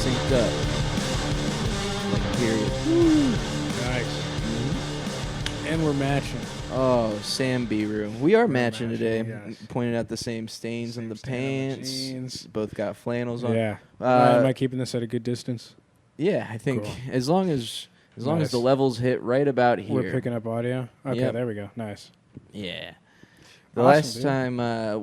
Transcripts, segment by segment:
synced up. Like, period. Nice. And we're matching. Oh, Sam Biru. We are We're matching today. yes. Pointed out the same stains on the pants. Jeans. Both got flannels on. Yeah. Am I keeping this at a good distance? Yeah, I think Cool. as long as Nice. the levels hit right about here. We're picking up audio? Okay, Yep. there we go. Nice. Yeah. The Awesome, last dude. time,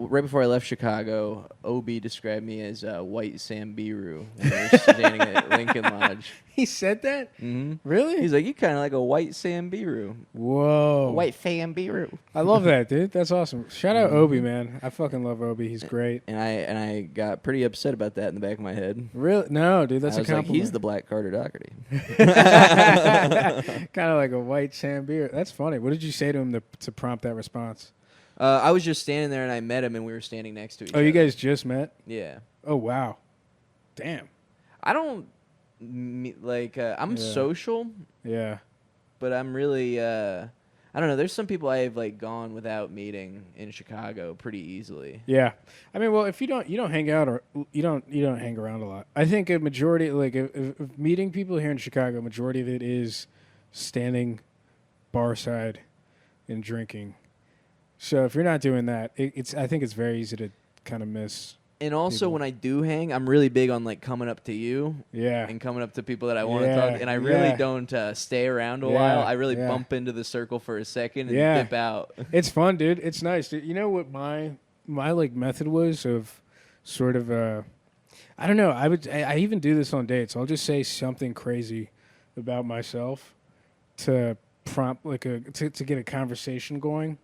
right before I left Chicago, Obi described me as white Sam Biru when we were standing at Lincoln Lodge. He said that? hmm Really? He's like, you kind of like a white Sam Biru. Whoa. White Sam Biru. I love that, dude. That's awesome. Shout out Obi, man. I fucking love Obi. He's great. And I got pretty upset about that in the back of my head. Really? No, dude. That's I a was like, compliment. he's the Black Carter Doherty. Kind of like a white Sam beer. That's funny. What did you say to him to prompt that response? I was just standing there and I met him and we were standing next to each other. Oh, you guys just met? Yeah. Oh, wow. Damn. I don't, I'm social, Yeah. but I'm really, I don't know. There's some people I have like gone without meeting in Chicago pretty easily. Yeah. I mean, well, if you don't hang out or you don't hang around a lot. I think a majority, like if meeting people here in Chicago, a majority of it is standing bar side and drinking. So if you're not doing that, I think it's very easy to kind of miss. And also, people. when I do hang, I'm really big on like coming up to you Yeah. and coming up to people that I want to Yeah, talk. And I really yeah. don't stay around a Yeah, while. I really yeah. bump into the circle for a second and Yeah. dip out. It's fun, dude. It's nice. Dude. You know what my like method was of sort of I don't know. I even do this on dates. I'll just say something crazy about myself to prompt like to get a conversation going.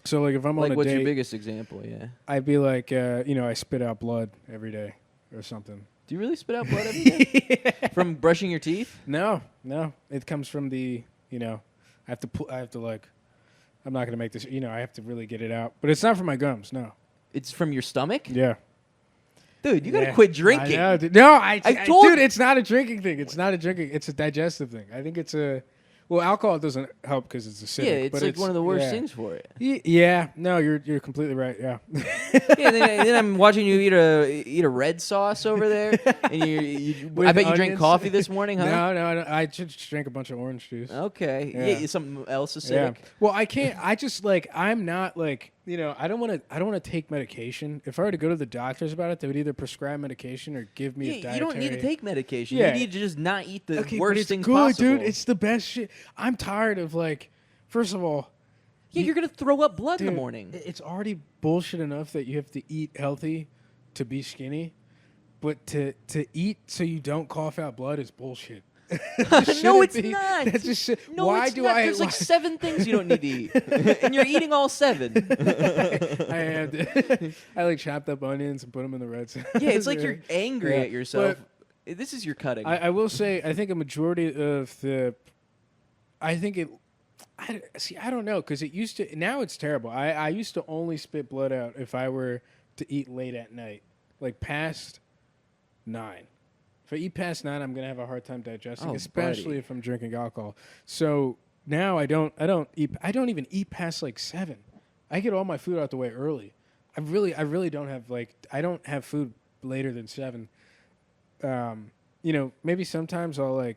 So like if I'm on Like, a what's date, your biggest example? Yeah. I'd be like I spit out blood every day or something. Do you really spit out blood every day? From brushing your teeth? No. It comes from the I have to like I'm not gonna make this. I have to really get it out. But it's not from my gums. No. It's from your stomach? Yeah. Dude, you gotta quit drinking. I know, dude. No, I told dude, it's not a drinking thing. It's not a drinking. It's a digestive thing. I think it's alcohol doesn't help because it's acidic. Yeah, it's but like one of the worst yeah. things for it. Yeah, no, you're completely right. Yeah. Yeah, then I'm watching you eat a red sauce over there, and With I bet you drank onions? coffee this morning, huh? No, I just drank a bunch of orange juice. Okay, Yeah. yeah, something else Yeah. acidic. Well, I can't. I just I'm not I don't want to take medication. If I were to go to the doctors about it, they would either prescribe medication or give me a Yeah, dietary. you don't need to take medication. Yeah. You need to just not eat the Okay, but worst it's things good, possible. dude. It's the best shit. I'm tired of first of all, yeah, you're gonna throw up blood in dude, the morning. It's already bullshit enough that you have to eat healthy to be skinny, but to eat so you don't cough out blood is bullshit. No, it's not. That's just shit. No, Why it's do not. I? There's like 7 things you don't need to eat, and you're eating all 7. I am. I chopped up onions and put them in the red sauce. Yeah, it's like you're angry Yeah, at yourself. This is your cutting. I will say, I think a majority of the, I think it. I don't know because it used to. Now it's terrible. I used to only spit blood out if I were to eat late at night, like past 9. If I eat past 9, I'm gonna have a hard time digesting, Oh, especially buddy. if I'm drinking alcohol. So now I don't even eat past 7. I get all my food out the way early. I really don't have I don't have food later than 7. Maybe sometimes I'll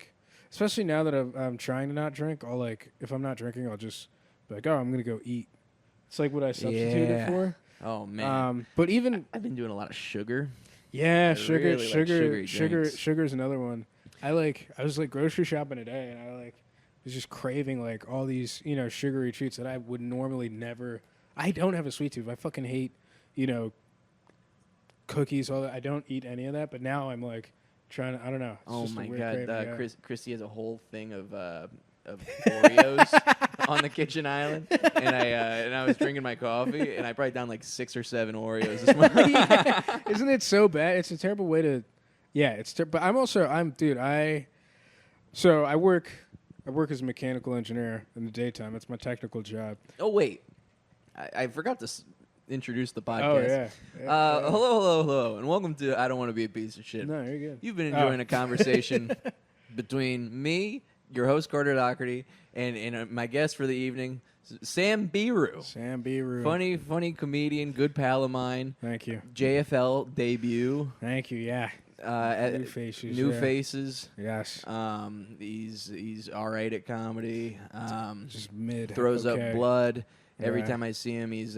especially now that I'm trying to not drink, I'll if I'm not drinking, I'll just be like, oh, I'm gonna go eat. It's like what I substituted Yeah. for. Oh man, But even I've been doing a lot of sugar. yeah, I sugar, really like sugary drinks. sugar's another one. I was grocery shopping today, and I was just craving all these sugary treats that I would normally never. I don't have a sweet tooth. I fucking hate cookies. All that. I don't eat any of that. But now I'm trying to. I don't know. It's Oh just a my weird god, craving, yeah. Christy has a whole thing of Oreos on the kitchen island, and I was drinking my coffee, and I probably down 6 or 7 Oreos this morning. Yeah. Isn't it so bad? It's a terrible way to. Yeah, it's but I work as a mechanical engineer in the daytime. It's my technical job. Oh wait, I forgot to introduce the podcast. Oh yeah. Hello, and welcome to I Don't Want to Be a Piece of Shit. No, you're good. You've been enjoying a conversation between me, your host Carter Doherty, and my guest for the evening, Sam Biru. Sam Biru. Funny comedian, good pal of mine. Thank you. JFL debut. Thank you. Yeah. New faces. New yeah. faces. Yes. He's all right at comedy. Just mid. Throws up blood. Every Yeah. time I see him, he's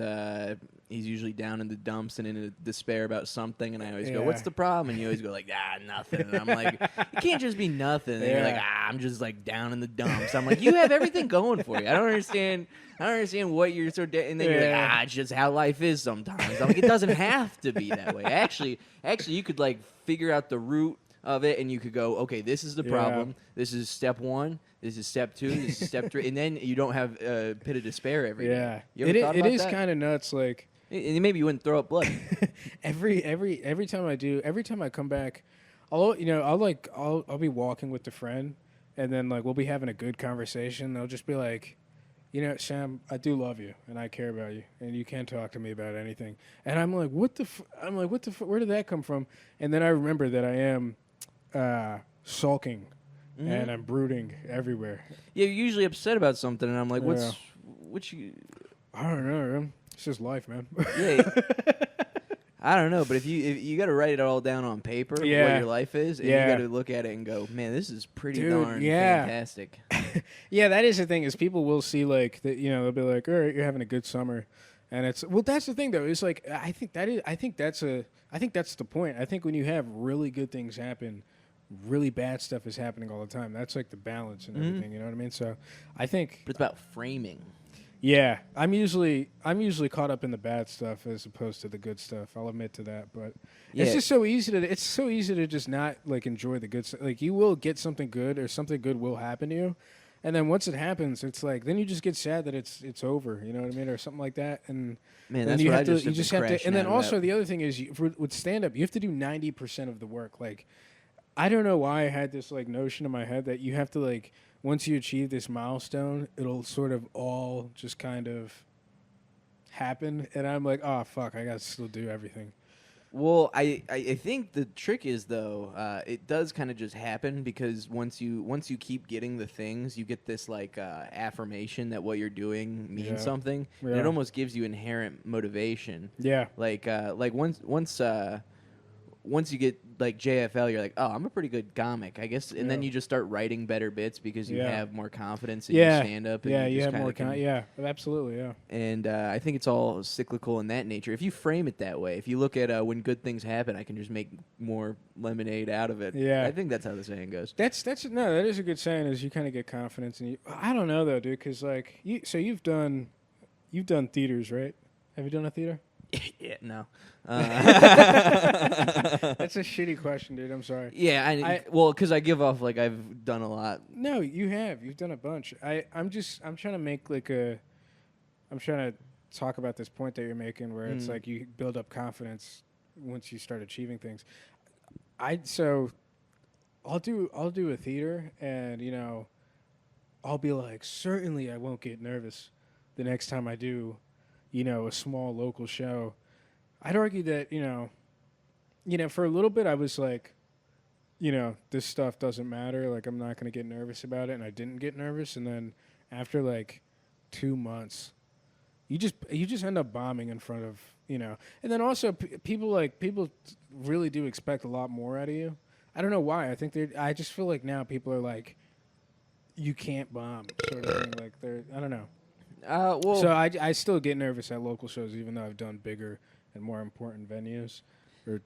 usually down in the dumps and in despair about something, and I always go, "What's the problem?" And you always go like, nothing." And I'm like, "It can't just be nothing." And you're like, I'm just like down in the dumps. I'm like, "You have everything going for you. I don't understand what you're so." And then you're like, "It's just how life is sometimes." I'm like, "It doesn't have to be that way. Actually, you could like figure out the root of it, and you could go, okay, this is the problem. This is step 1. This is step 2. This is step 3, and then you don't have a pit of despair every day. You ever thought it about is that? kind of nuts. Like, and maybe you wouldn't throw up blood. every time I come back, I'll be walking with a friend, and then like we'll be having a good conversation. They'll just be like, Sam, I do love you, and I care about you, and you can't talk to me about anything. And I'm like, what the? Where did that come from? And then I remember that I am sulking, and I'm brooding everywhere. Yeah, you're usually upset about something, and I'm like, what you? I don't know, man. It's just life, man. Yeah. I don't know, but if you got to write it all down on paper, what your life is, and you got to look at it and go, man, this is pretty darn fantastic. Yeah, that is the thing, is people will see like that, they'll be like, all right, you're having a good summer, and that's the thing though. It's like I think that's the point. I think when you have really good things happen, really bad stuff is happening all the time. That's like the balance and everything. You know what I mean? So I think, but it's about framing. Yeah, I'm usually caught up in the bad stuff as opposed to the good stuff. I'll admit to that, but it's just so easy to just not like enjoy the good stuff. Like you will get something good, or something good will happen to you, and then once it happens, it's like then you just get sad that it's over. You know what I mean, or something like that. And man, then that's you what have I to. just You just have to. And then also about. the other thing is, with stand up, you have to do 90% of the work. Like I don't know why I had this like notion in my head that you have to like. Once you achieve this milestone, it'll sort of all just kind of happen. And I'm like, oh, fuck, I got to still do everything. Well, I think the trick is, though, it does kind of just happen because once you keep getting the things, you get this, like, affirmation that what you're doing means something. Yeah. And it almost gives you inherent motivation. Yeah. Like once you get like JFL, you're like, oh, I'm a pretty good comic, I guess. And then you just start writing better bits because you have more confidence in your stand-up. And you have more yeah, absolutely, yeah. And I think it's all cyclical in that nature. If you frame it that way, if you look at when good things happen, I can just make more lemonade out of it. Yeah. I think that's how the saying goes. That is a good saying, is you kind of get confidence. And I don't know, though, dude, because like, you've done theaters, right? Have you done a theater? Yeah, no. That's a shitty question, dude. I'm sorry. Yeah, well, because I give off like I've done a lot. No, you have. You've done a bunch. I'm trying to make like I'm trying to talk about this point that you're making, where it's like you build up confidence once you start achieving things. I'll do a theater, and I'll be like, certainly I won't get nervous the next time I do. A small local show. I'd argue that, for a little bit I was like, this stuff doesn't matter. Like, I'm not going to get nervous about it. And I didn't get nervous. And then after like 2 months, you just end up bombing in front of, And then also people really do expect a lot more out of you. I don't know why. I just feel like now people are like, you can't bomb sort of thing. Like I don't know. So I still get nervous at local shows, even though I've done bigger and more important venues, or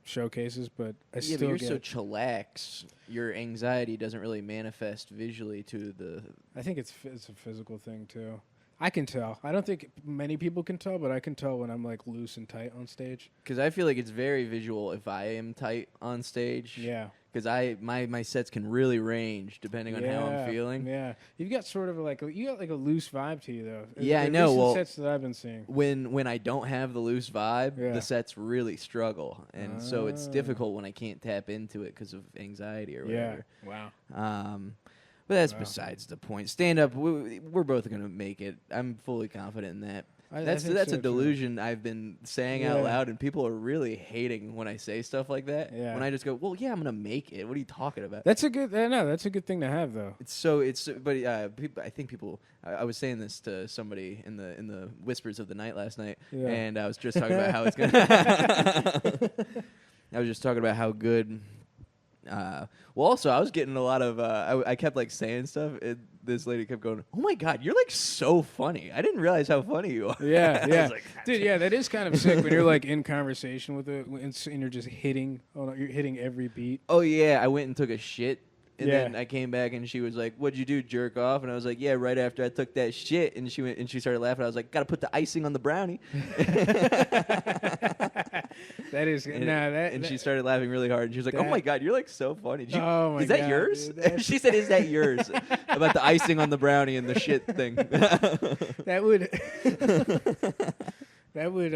showcases. But I still but you're so chillax. Your anxiety doesn't really manifest visually to the. I think it's a physical thing too. I can tell. I don't think many people can tell, but I can tell when I'm like loose and tight on stage. Because I feel like it's very visual if I am tight on stage. Yeah. Because my sets can really range depending on how I'm feeling. Yeah. You've got sort of like a loose vibe to you though. Yeah, I know. Well, sets that I've been seeing. When I don't have the loose vibe, the sets really struggle, and so it's difficult when I can't tap into it because of anxiety or whatever. Yeah. Wow. But that's besides the point. Stand up, we're both gonna make it. I'm fully confident in that. That's a delusion I've been saying out loud, and people are really hating when I say stuff like that. Yeah. When I just go, well, yeah, I'm gonna make it. What are you talking about? That's a good. That's a good thing to have, though. But I think people. I was saying this to somebody in the whispers of the night last night, and I was just talking about how it's gonna. I was just talking about how good. Well, also, I was getting a lot of. I kept like saying stuff. And this lady kept going, "Oh my god, you're like so funny. I didn't realize how funny you are." Yeah, I yeah, was like, dude. Yeah, that is kind of sick when you're like in conversation with it and you're just hitting. Oh, no, you're hitting every beat. "Oh yeah, I went and took a shit." And Yeah. then I came back and she was like, "What'd you do, jerk off?" And I was like, "Yeah, right after I took that shit." And she went and she started laughing. I was like, "Gotta put the icing on the brownie." That is And she started laughing really hard. And she was like, "Oh my god, you're like so funny." Oh my is that God, yours? dude, She said, "Is that yours?" About the icing on the brownie and the shit thing. that would that would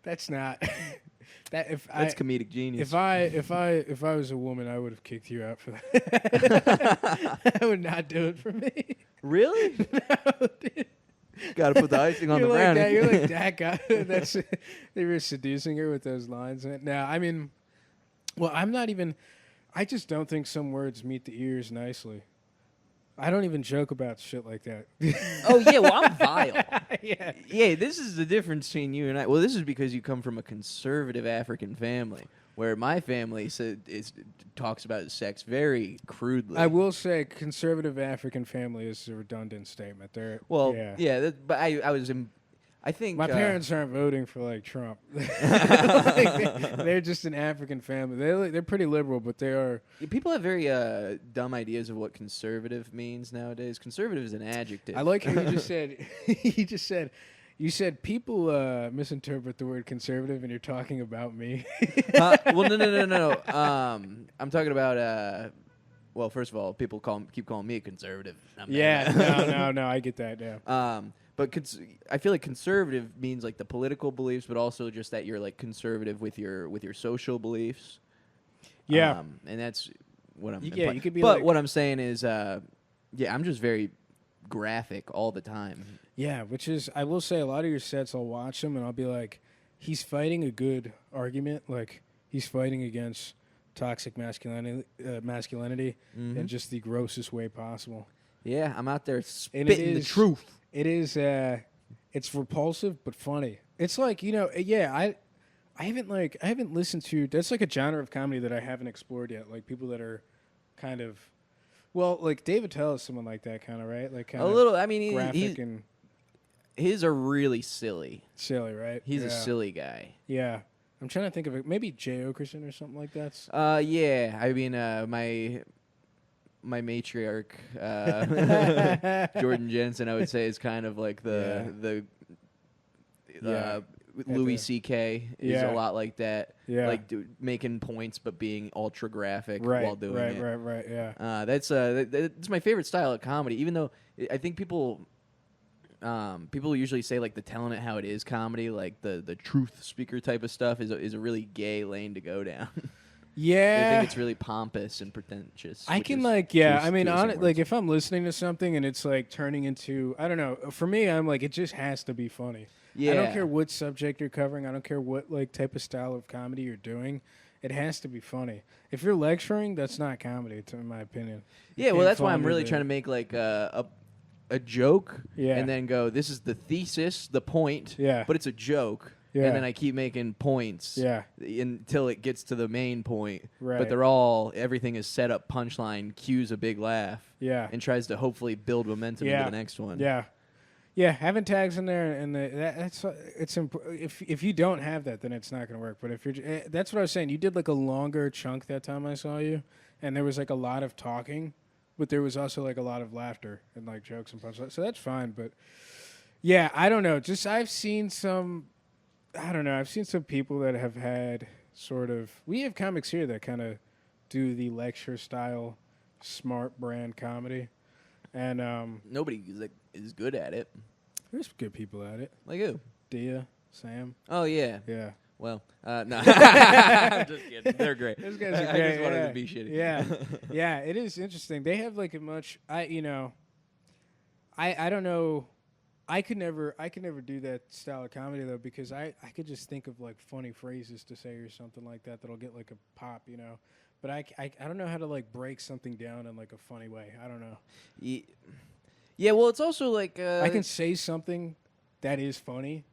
that's not that if That's I comedic genius. if I was a woman, I would have kicked you out for that. I would not do it for me. Really? No, dude. Got to put the icing on You're the like brownie. that. You're like that guy. That's they were seducing her with those lines. Now, I mean, well, I'm not even. I just don't think some words meet the ears nicely. I don't even joke about shit like that. Oh yeah, well I'm vile. Yeah. Yeah, this is the difference between you and I. Well, this is because you come from a conservative African family, where my family talks about sex very crudely. I will say, conservative African family is a redundant statement. They're Well, yeah. but I think My parents aren't voting for like Trump. Like, they're just an African family. They're pretty liberal, but they are. people have very dumb ideas of what conservative means nowadays. Conservative is an adjective. I like how you just said. You said people misinterpret the word conservative, and you're talking about me. Well, no. I'm talking about. Well, first of all, people keep calling me a conservative. No. I get that. Yeah. But I feel like conservative means like the political beliefs, but also just that you're like conservative with your social beliefs. Yeah. And that's what I'm. Yeah, you could be. But like, what I'm saying is, I'm just very graphic all the time. Yeah, which is, I will say, a lot of your sets, I'll watch them and I'll be like, he's fighting a good argument. Like, he's fighting against toxic masculinity in just the grossest way possible. Yeah, I'm out there spitting the truth. It is, it's repulsive but funny. It's like, I haven't listened to, that's like a genre of comedy that I haven't explored yet. Like people that are kind of, well, like Dave Attell is someone like that kind of, right? Like kind a little. I mean, graphic and his are really silly. Silly, right? He's a silly guy. Yeah. I'm trying to think of it. Maybe Jay Okerson or something like that. Yeah. I mean, my matriarch, Jordan Jensen, I would say is kind of like Louis C.K. is a lot like that. Yeah. Like making points but being ultra graphic Right, while doing it. Right, yeah. That's my favorite style of comedy, even though I think people usually say like the telling it how it is comedy, like the truth speaker type of stuff is a really gay lane to go down. Yeah. I think it's really pompous and pretentious. I can like, I mean, like if I'm listening to something and it's like turning into, I don't know, for me, I'm like, it just has to be funny. Yeah. I don't care what subject you're covering. I don't care what like type of style of comedy you're doing. It has to be funny. If you're lecturing, that's not comedy, in my opinion. Yeah, well, that's why I'm really trying to make like a joke, and then go, this is the thesis, the point, but it's a joke. Yeah. And then I keep making points until it gets to the main point. Right. But everything is set up, punchline, cues a big laugh. Yeah. And tries to hopefully build momentum into the next one. Yeah. Yeah, having tags in there and if you don't have that, then it's not going to work. But if you're, that's what I was saying. You did like a longer chunk that time I saw you, and there was like a lot of talking, but there was also like a lot of laughter and like jokes and punchlines. So that's fine. But yeah, I don't know. I've seen some people that have had sort of. We have comics here that kind of do the lecture style, smart brand comedy, and nobody is good at it. There's good people at it. Like who? Dia, Sam. Oh yeah. Yeah. Well, no. I'm just kidding. They're great. Those guys are great. I just wanted to be shitty. Yeah. Yeah, it is interesting. They have like a much I don't know. I could never do that style of comedy though, because I could just think of like funny phrases to say or something like that that'll get like a pop, But I don't know how to like break something down in like a funny way. I don't know. Yeah, well, it's also like I can say something that is funny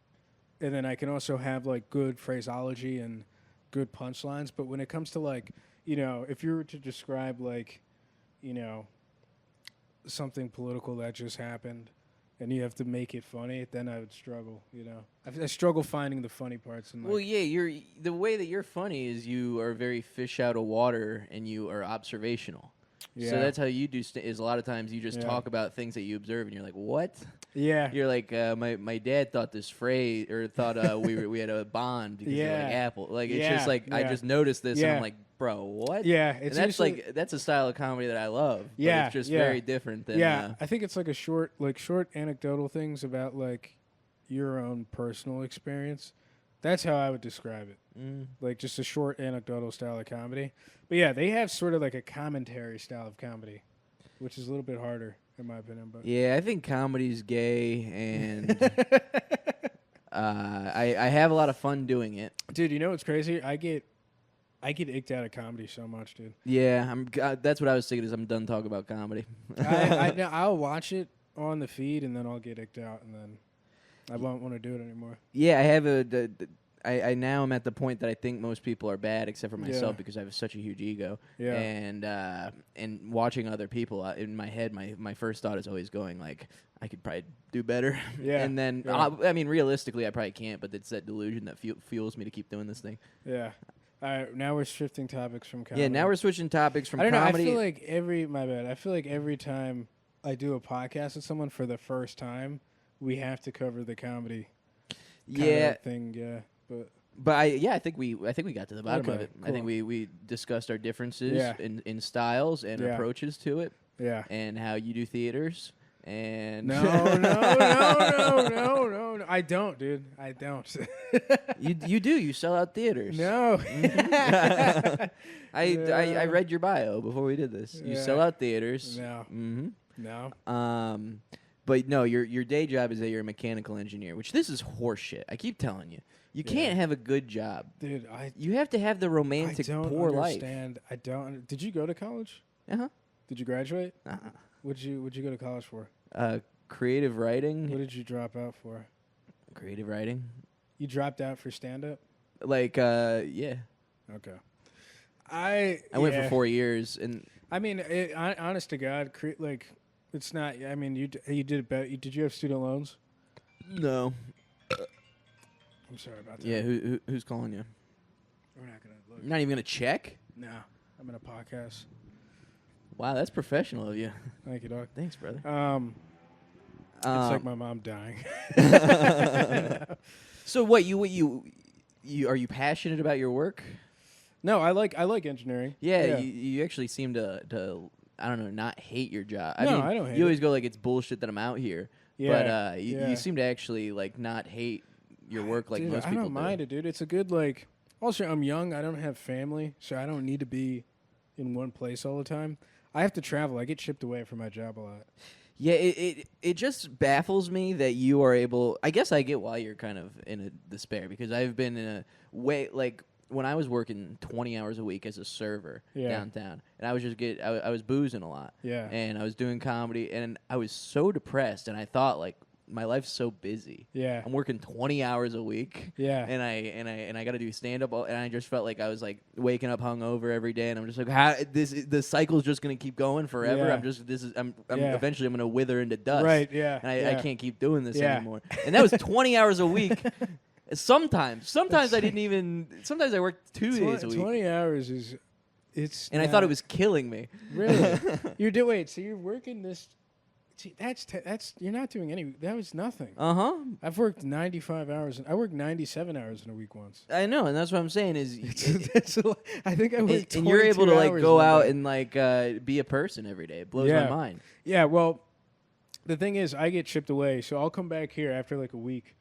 and then I can also have like good phraseology and good punchlines. But when it comes to like, if you were to describe like, something political that just happened, and you have to make it funny, then I would struggle. I struggle finding the funny parts. And well, yeah, the way that you're funny is you are very fish out of water, and you are observational. Yeah. So that's how you do. Is a lot of times you just talk about things that you observe, and you're like, "What?" Yeah. You're like, my dad thought this phrase, or thought we had a bond because you're like Apple. Like it's just like I just noticed this, and I'm like, bro, what? Yeah, and that's like that's a style of comedy that I love. Yeah, but it's just very different than. I think it's like a short anecdotal things about like your own personal experience. That's how I would describe it. Like just a short anecdotal style of comedy. But yeah, they have sort of like a commentary style of comedy, which is a little bit harder in my opinion. But yeah, I think comedy's gay, and I have a lot of fun doing it. Dude, you know what's crazy? I get icked out of comedy so much, dude. Yeah, that's what I was thinking. Is I'm done talking about comedy. I'll watch it on the feed and then I'll get icked out and then I won't want to do it anymore. Yeah, I have I now am at the point that I think most people are bad except for myself because I have such a huge ego. Yeah. And watching other people in my head, my first thought is always going like, I could probably do better. Yeah. And then I mean, realistically, I probably can't, but it's that delusion that fuels me to keep doing this thing. Yeah. All right, now we're shifting topics from comedy. Yeah, now we're switching topics from comedy. I feel like every time I do a podcast with someone for the first time, we have to cover the comedy. Thing. Yeah. But I think we got to the bottom of it. Cool. I think we discussed our differences in styles and approaches to it. Yeah. And how you do theaters. And no. I don't, dude. I don't. You do. You sell out theaters. No. I read your bio before we did this. You sell out theaters. No. Mm-hmm. No. But no, your day job is that you're a mechanical engineer, which this is horseshit. I keep telling you. You can't have a good job. Dude, you have to have the romantic poor life. I don't. Did you go to college? Uh-huh. Did you graduate? Uh-huh. What'd you go to college for? Creative writing. What did you drop out for? Creative writing. You dropped out for stand-up? Like, yeah. Okay. I went for 4 years, and I mean, honest to God, it's not. I mean, you did it better. Did you have student loans? No. I'm sorry about that. Yeah, who's calling you? We're not gonna look. You're not even gonna check? No, I'm in a podcast. Wow, that's professional of you. Thank you, dog. Thanks, brother. It's like my mom dying. So what you are you passionate about your work? No, I like engineering. Yeah. You actually seem to I don't know, not hate your job. I don't hate it. You always go like it's bullshit that I'm out here. Yeah. But you seem to actually like not hate your work like most people do. I don't mind it, dude. It's a good like. Also, I'm young. I don't have family, so I don't need to be in one place all the time. I have to travel. I get shipped away from my job a lot. Yeah, it just baffles me that you are able. I guess I get why you're kind of in a despair because I've been in a way like when I was working 20 hours a week as a server downtown, and I was just I was boozing a lot. Yeah, and I was doing comedy, and I was so depressed, and I thought like. My life's so busy. Yeah, I'm working 20 hours a week. Yeah, and I got to do stand up, and I just felt like I was like waking up hungover every day, and I'm just like, how the cycle's just gonna keep going forever. Yeah. I'm eventually I'm gonna wither into dust. Right. Yeah. And I can't keep doing this anymore. And that was 20 hours a week. Sometimes I didn't even. Sometimes I worked 2 days a week. 20 hours is. And I thought it was killing me. Really? So you're working this. See, that's you're not doing any. That was nothing. I've worked 95 hours. I worked 97 hours in a week once. I know, and that's what I'm saying is. I think I worked. And you're able to like go out and like be a person every day. It blows my mind. Yeah. Well, the thing is, I get shipped away, so I'll come back here after like a week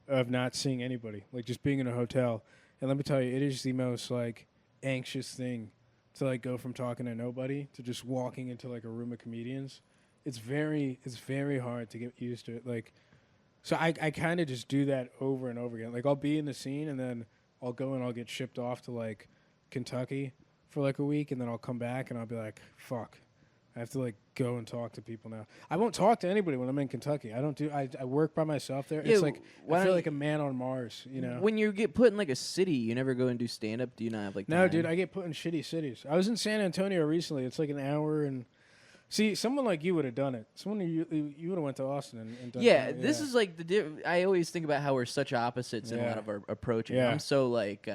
of not seeing anybody, like just being in a hotel. And let me tell you, it is the most like anxious thing to like go from talking to nobody to just walking into like a room of comedians. It's very hard to get used to it. Like, so I kind of just do that over and over again. Like, I'll be in the scene, and then I'll go and I'll get shipped off to, like, Kentucky for, like, a week, and then I'll come back, and I'll be like, fuck, I have to like go and talk to people now. I won't talk to anybody when I'm in Kentucky. I don't do. I work by myself there. Yeah, It's like I feel like a man on Mars. You know. When you get put in like a city, you never go and do stand up. Do you not have like? No, time? dude, I get put in shitty cities. I was in San Antonio recently. It's like an hour and. See, someone like you would have done it. Someone you would have went to Austin and done it. This is like I always think about how we're such opposites in a lot of our approaching. Yeah. I'm so like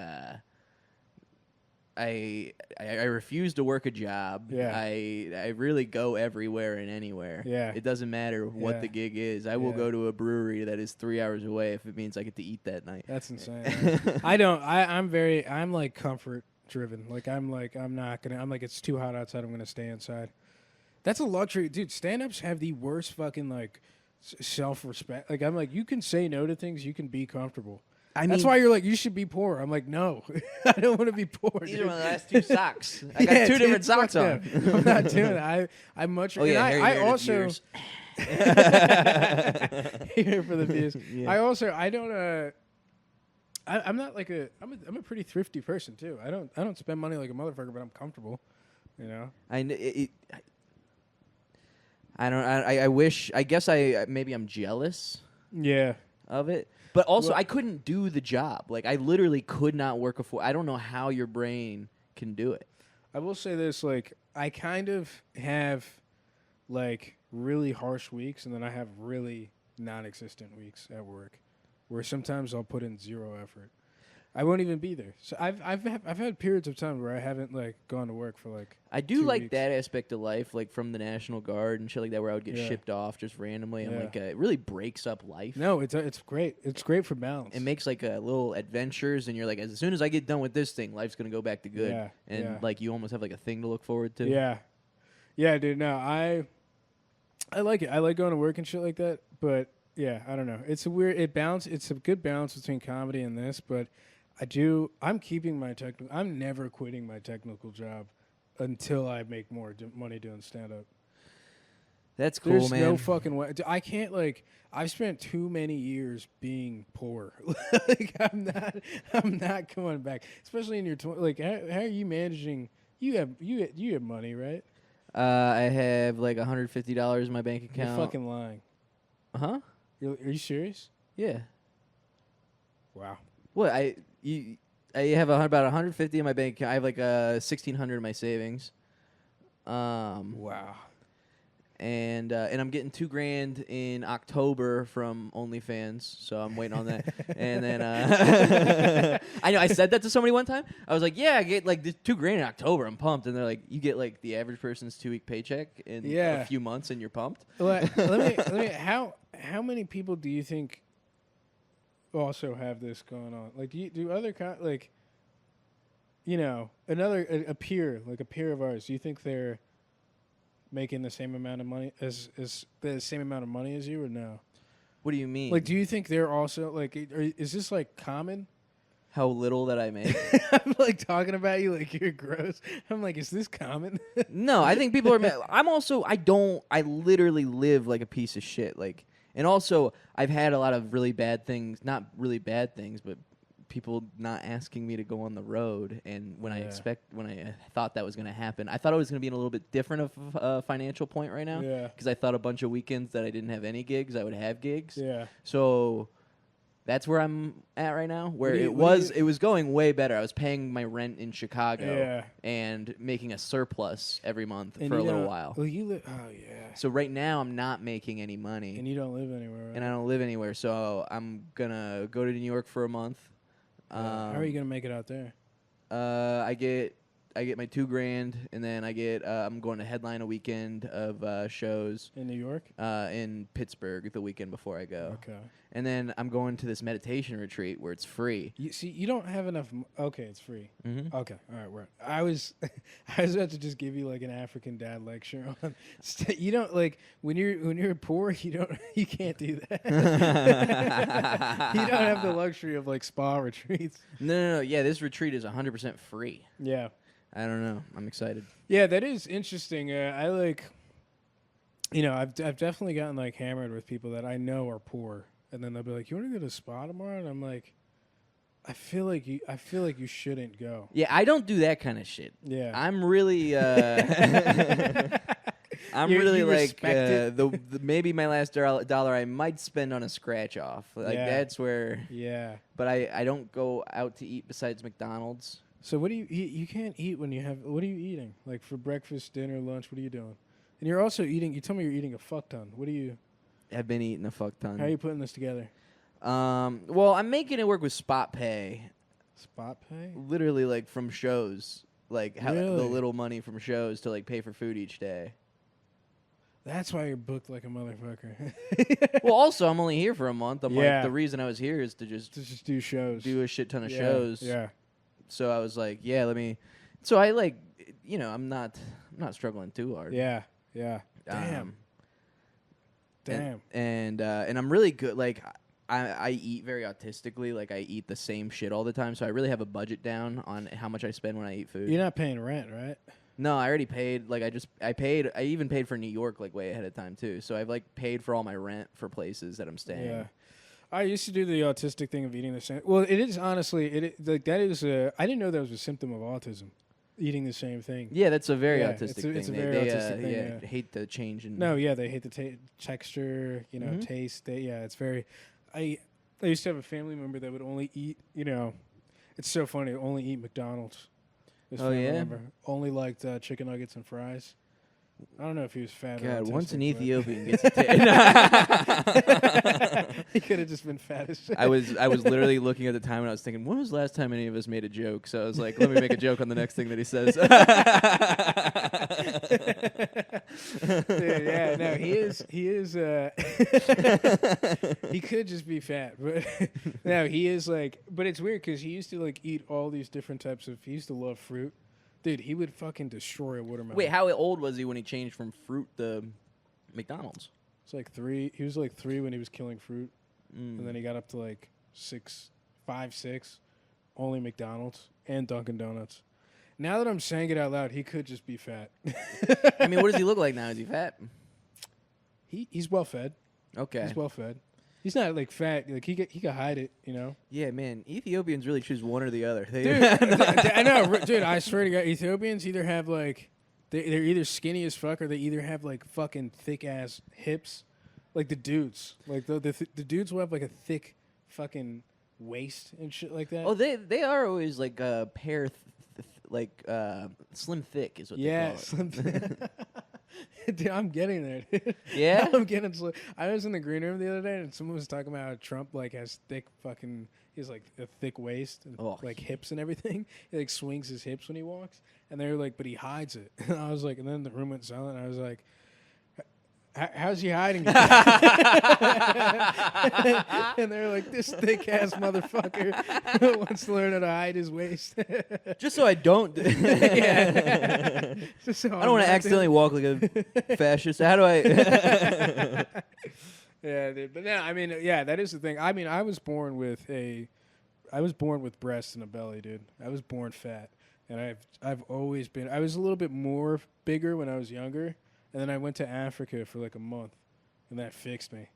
I refuse to work a job. Yeah. I really go everywhere and anywhere. Yeah. It doesn't matter what the gig is. I will go to a brewery that is 3 hours away if it means I get to eat that night. That's insane. I'm like comfort driven. Like I'm like it's too hot outside. I'm gonna stay inside. That's a luxury, dude. Stand-ups have the worst fucking like self-respect. Like I'm like, you can say no to things. You can be comfortable. That's why you're like, you should be poor. I'm like, no, I don't want to be poor. These dude. are my last two socks. I got two different socks on. I'm not doing it. I'm much. Oh yeah, I also here for the views. Yeah. I don't. I'm not like I'm a pretty thrifty person too. I don't spend money like a motherfucker, but I'm comfortable. You know. I wish. I guess maybe I'm jealous. Yeah. Of it, but also I couldn't do the job. Like I literally could not work I don't know how your brain can do it. I will say this: like I kind of have like really harsh weeks, and then I have really non-existent weeks at work, where sometimes I'll put in zero effort. I won't even be there. So I've had periods of time where I haven't like gone to work for like. I do 2 like weeks. that aspect of life, like from the National Guard and shit like that, where I would get shipped off just randomly, and Yeah. like it really breaks up life. No, it's great. It's great for balance. It makes like a little adventures, and you're like, as soon as I get done with this thing, life's gonna go back to good, Yeah, and yeah. like you almost have like a thing to look forward to. Yeah, dude. No, I like it. I like going to work and shit like that. But yeah, I don't know. It's a good balance between comedy and this, but. I'm keeping my technical. I'm never quitting my technical job until I make more money doing stand up. That's cool, There's man. no fucking way. I can't like. I've spent too many years being poor. Like I'm not going back. Especially in your like. How are you managing? You have money, right? I have like $150 in my bank account. You're fucking lying. Huh? Are you serious? Yeah. Wow. What I have about 150 in my bank account. I have like 1,600 in my savings. Wow. And I'm getting $2,000 in October from OnlyFans, so I'm waiting on that. And then I know I said that to somebody one time. I was like, "Yeah, I get like this $2,000 in October. I'm pumped." And they're like, "You get like the average person's 2-week paycheck in a few months, and you're pumped." Let me. How many people do you think also have this going on? Like, do other like, you know, a peer of ours? Do you think they're making the same amount of money as the same amount of money as you, or no? What do you mean? Like, do you think they're also like? Is this like common? How little that I make? I'm like talking about you like you're gross. I'm like, is this common? No, I think people are. I literally live like a piece of shit. Like, and also I've had a lot of really bad things. Not really bad things, but people not asking me to go on the road. And when I thought that was going to happen, I thought it was going to be in a little bit different of a financial point right now. Yeah. Because I thought a bunch of weekends that I didn't have any gigs, I would have gigs. Yeah. So that's where I'm at right now. Where it was going way better. I was paying my rent in Chicago and making a surplus every month for a little while. Well, oh yeah. So right now I'm not making any money. And you don't live anywhere, right? And I don't live anywhere. So I'm gonna go to New York for a month. How are you gonna make it out there? I get my $2,000, and then I'm going to headline a weekend of shows In New York? in Pittsburgh the weekend before I go. Okay. And then I'm going to this meditation retreat where it's free. You don't have enough. Okay, it's free. Mm-hmm. Okay, all right. I was about to just give you like an African dad lecture on. You don't like when you're poor. You can't do that. You don't have the luxury of like spa retreats. No. Yeah, this retreat is 100% free. Yeah. I don't know. I'm excited. Yeah, that is interesting. I like. You know, I've definitely gotten like hammered with people that I know are poor. And then they'll be like, "You want to go to the spa tomorrow?" And I'm like, I feel like you shouldn't go. Yeah, I don't do that kind of shit. Yeah. I'm really I'm You really like respect it. the maybe my last dollar I might spend on a scratch off. Like that's where. Yeah. But I don't go out to eat besides McDonald's. So what do you eat? You can't eat when you have. What are you eating? Like for breakfast, dinner, lunch? What are you doing? And you're also eating. You told me you're eating a fuck ton. What do you? I've been eating a fuck ton. How are you putting this together? Well, I'm making it work with spot pay. Spot pay? Literally, like from shows, like the Really? little money from shows to like pay for food each day. That's why you're booked like a motherfucker. Well, also I'm only here for a month. I'm Yeah. like the reason I was here is to To just do shows. do a shit ton of Yeah, shows. Yeah. So I was like, yeah, let me. So I like, I'm not struggling too hard. Yeah. Yeah. Damn. Damn. And I'm really good. Like I eat very autistically. Like I eat the same shit all the time. So I really have a budget down on how much I spend when I eat food. You're not paying rent, right? No, I already paid. Like I even paid for New York like way ahead of time too. So I've like paid for all my rent for places that I'm staying. Yeah. I used to do the autistic thing of eating the same. Well, it is honestly, like that is a. I didn't know that was a symptom of autism, eating the same thing. Yeah, that's a very Yeah, autistic it's a thing. very autistic thing, yeah. hate the change in. No, yeah, they hate the texture, taste. It's very. I used to have a family member that would only eat. It's so funny. Only eat McDonald's. This Oh, family yeah? member only liked chicken nuggets and fries. I don't know if he was fat. or God, once an autistic, but- Ethiopian gets a he could have just been fat as shit. I was literally looking at the time and I was thinking, when was the last time any of us made a joke? So I was like, let me make a joke on the next thing that he says. Dude, yeah, no, he is. He could just be fat, but no, he is like. But it's weird because he used to like eat all these different types of. He used to love fruit, dude. He would fucking destroy a watermelon. Wait, how old was he when he changed from fruit to McDonald's? It's like 3. He was like 3 when he was killing fruit, Mm. and then he got up to like 5, 6, only McDonald's and Dunkin' Donuts. Now that I'm saying it out loud, he could just be fat. I mean, what does he look like now? Is he fat? He's well fed. Okay. He's well fed. He's not like fat. Like he could hide it, Yeah, man. Ethiopians really choose one or the other. Dude, I know, dude. I swear to God, Ethiopians either have like they're either skinny as fuck or they either have like fucking thick ass hips, like the dudes. Like the dudes will have like a thick fucking waist and shit like that. Oh, they are always like slim thick is what they call it. Slim Dude, I'm getting there. Dude. Yeah? I'm getting slim. I was in the green room the other day and someone was talking about how Trump like has thick fucking. He has like a thick waist and like hips and everything. He like swings his hips when he walks, and they're like, but he hides it. And I was like, and then the room went silent. And I was like, how's he hiding it? And they're like, this thick ass motherfucker wants to learn how to hide his waist. Just so I don't. Yeah. Just so I don't want to accidentally walk like a fascist. How do I? Yeah, dude. But no, I mean, yeah, that is the thing. I mean, I was born with breasts and a belly, dude. I was born fat, and I've always been. I was a little bit more bigger when I was younger, and then I went to Africa for like a month, and that fixed me.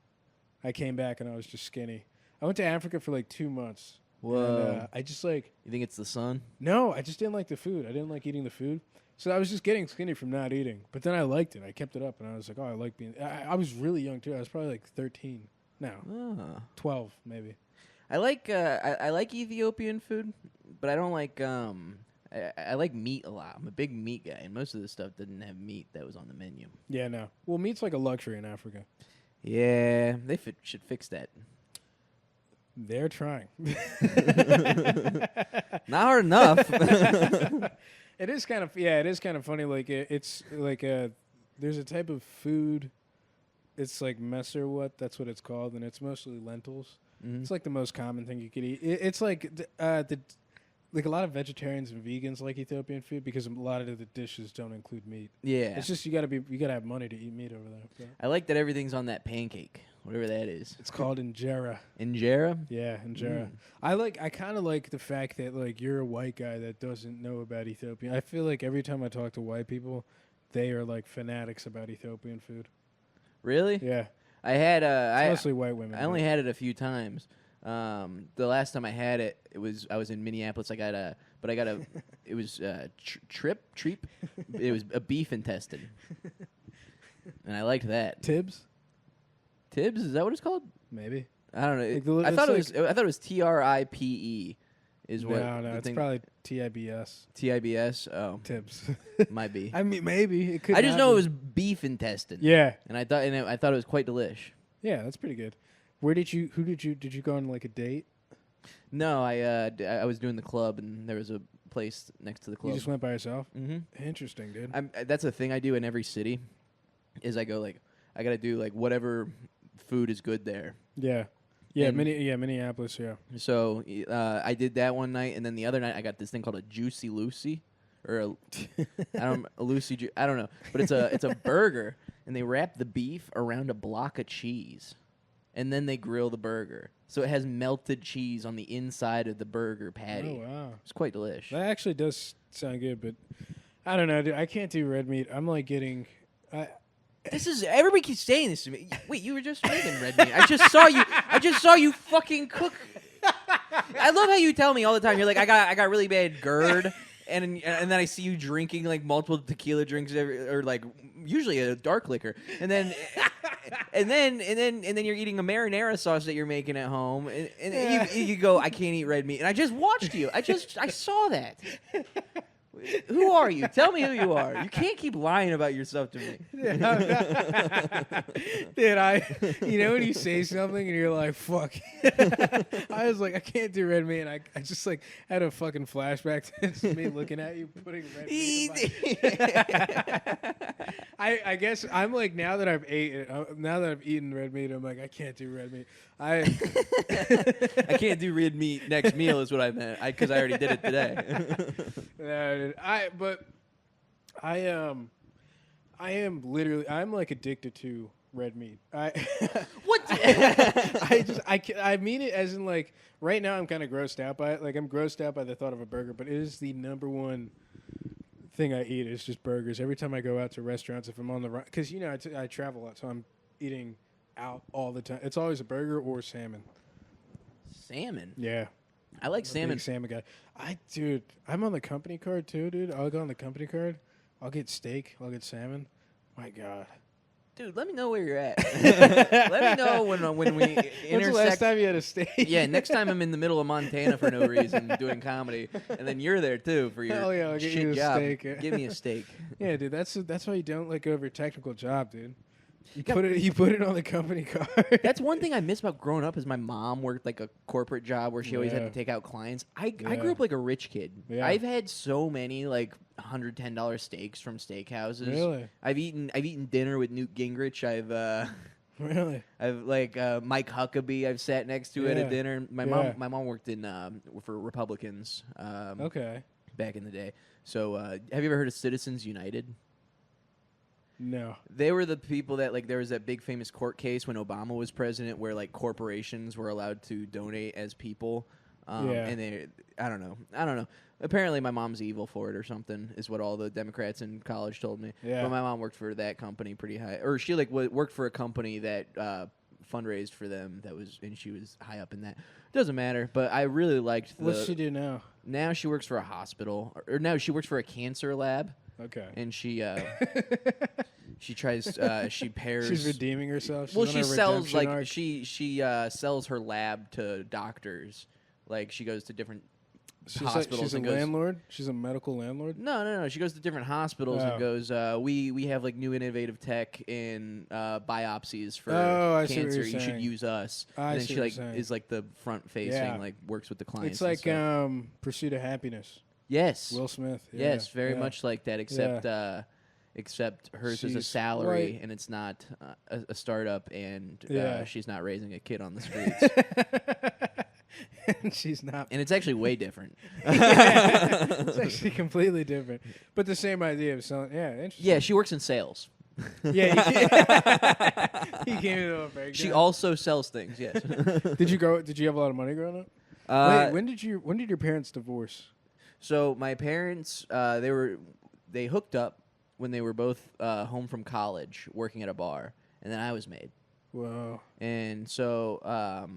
I came back and I was just skinny. I went to Africa for like 2 months. Whoa. And, I just like. You think it's the sun? No, I just didn't like the food. I didn't like eating the food. So I was just getting skinny from not eating. But then I liked it. I kept it up, and I was like, oh, I like being... I was really young, too. I was probably like 13. No, 12, maybe. I like Ethiopian food, but I don't like... I like meat a lot. I'm a big meat guy, and most of the stuff didn't have meat that was on the menu. Yeah, no. Well, meat's like a luxury in Africa. Yeah, they should fix that. They're trying. Not hard enough. It is kind of funny. Like it's like there's a type of food. It's like messer what that's what it's called, and it's mostly lentils. Mm-hmm. It's like the most common thing you could eat. It's like like a lot of vegetarians and vegans like Ethiopian food because a lot of the dishes don't include meat. Yeah, it's just you gotta have money to eat meat over there. So. I like that everything's on that pancake, whatever that is. It's called injera. Injera? Yeah, injera. Mm. I kind of like the fact that like you're a white guy that doesn't know about Ethiopian. I feel like every time I talk to white people, they are like fanatics about Ethiopian food. Really? Yeah. I had mostly white women. I only had it a few times. The last time I had it, I was in Minneapolis. It was treep. It was a beef intestine. and I liked that. Tibbs? Tibbs, is that what it's called? Maybe. I don't know. Like I thought it was TRIPE. Is what? No, it's probably TIBS. TIBS. Oh, Tibbs. might be. I mean, maybe it could. I just know it was beef intestine. Yeah, and I thought it was quite delish. Yeah, that's pretty good. Who did you go on like a date? No, I was doing the club, and there was a place next to the club. You just went by yourself? Mm-hmm. Interesting, dude. That's a thing I do in every city. Is I go like I gotta do like whatever food is good there. Yeah. Minneapolis. Yeah. So I did that one night, and then the other night I got this thing called a Juicy Lucy, or a Lucy. I don't know, but it's a burger, and they wrap the beef around a block of cheese, and then they grill the burger, so it has melted cheese on the inside of the burger patty. Oh wow, it's quite delicious. That actually does sound good, but I don't know, dude. I can't do red meat. I'm like getting. Everybody keeps saying this to me. Wait, you were just making red meat. I just saw you fucking cook. I love how you tell me all the time. You're like, I got really bad GERD, and then I see you drinking like multiple tequila drinks or like usually a dark liquor, and then you're eating a marinara sauce that you're making at home, and you go, I can't eat red meat, and I just watched you. I saw that. Who are you? Tell me who you are. You can't keep lying about yourself to me. Dude, you know when you say something and you're like, fuck. I was like, I can't do red meat. And I just like had a fucking flashback to just me looking at you putting red meat in my... I guess I'm like, now that I've eaten red meat, I'm like, I can't do red meat. I can't do red meat next meal is what I meant, because I already did it today. No, dude, I am literally, I'm like addicted to red meat. What? I mean it as in like right now I'm kind of grossed out by it. Like I'm grossed out by the thought of a burger, but it is the number one thing I eat is just burgers. Every time I go out to restaurants, if I'm on the run, because you know I travel a lot, so I'm eating out all the time. It's always a burger or salmon. Salmon? Yeah. I like salmon. Big salmon guy. Dude, I'm on the company card too, dude. I'll go on the company card. I'll get steak. I'll get salmon. My God. Dude, let me know where you're at. Let me know when we intersect. When's the last time you had a steak? Yeah, next time I'm in the middle of Montana for no reason doing comedy, and then you're there too for your I'll get shit you a job. steak. Give me a steak. Yeah, dude. That's why you don't let go of your technical job, dude. You put it on the company card. That's one thing I miss about growing up is my mom worked like a corporate job where she always had to take out clients. I grew up like a rich kid. Yeah. I've had so many like $110 steaks from steakhouses. Really? I've eaten dinner with Newt Gingrich. Really? I've like Mike Huckabee. I've sat next to at a dinner. My mom worked in for Republicans. Okay. Back in the day. So have you ever heard of Citizens United? No. They were the people that, like, there was that big famous court case when Obama was president where, like, corporations were allowed to donate as people. And I don't know. Apparently my mom's evil for it or something is what all the Democrats in college told me. Yeah. But my mom worked for that company pretty high. Or she, like, worked for a company that fundraised for them and she was high up in that. Doesn't matter, but I really liked What's she do now? Now she works for a hospital. Or no, she works for a cancer lab. Okay. And she tries she pairs. She's redeeming herself. She sells like she sells her lab to doctors. Like she goes to different hospitals. She's a landlord. She's a medical landlord. No. She goes to different hospitals and goes. We have like new innovative tech in biopsies for cancer. You should use us. And then she like is like the front facing, like works with the clients. It's like Pursuit of Happiness. Yes. Will Smith. Yeah. Yes, very much like that, except hers is a salary and it's not a startup, and she's not raising a kid on the streets. And she's not. And it's actually way different. It's actually completely different. But the same idea of selling. Yeah, interesting. Yeah, she works in sales. Yeah, he came into a breakdown. She also sells things, yes. Did you have a lot of money growing up? Wait, when did your parents divorce? So my parents, they hooked up when they were both home from college, working at a bar, and then I was made. Whoa! And so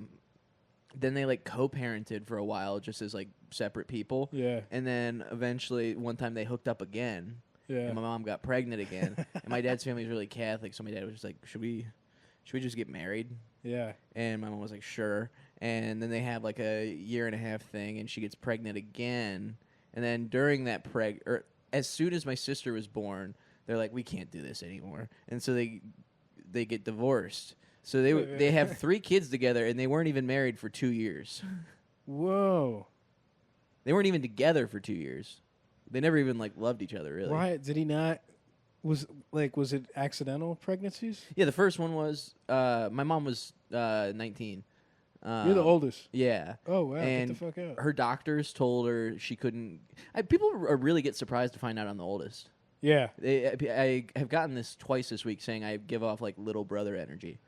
then they like co-parented for a while, just as like separate people. Yeah. And then eventually, one time they hooked up again, Yeah. and my mom got pregnant again. And my dad's family is really Catholic, so my dad was just like, should we just get married? Yeah. And my mom was like, sure. And then they have like a 1.5-year thing, and she gets pregnant again. And then during that as soon as my sister was born, they're like, we can't do this anymore. And so they get divorced. So they have 3 kids together, and they weren't even married for 2 years. Whoa. They weren't even together for 2 years. They never even like loved each other, really. Why did he not? Was it accidental pregnancies? Yeah, the first one was my mom was 19. You're the oldest. Yeah. Oh wow! And get the fuck out. her doctors told her she couldn't. People really get surprised to find out I'm the oldest. Yeah. I have gotten this twice this week, saying I give off like little brother energy.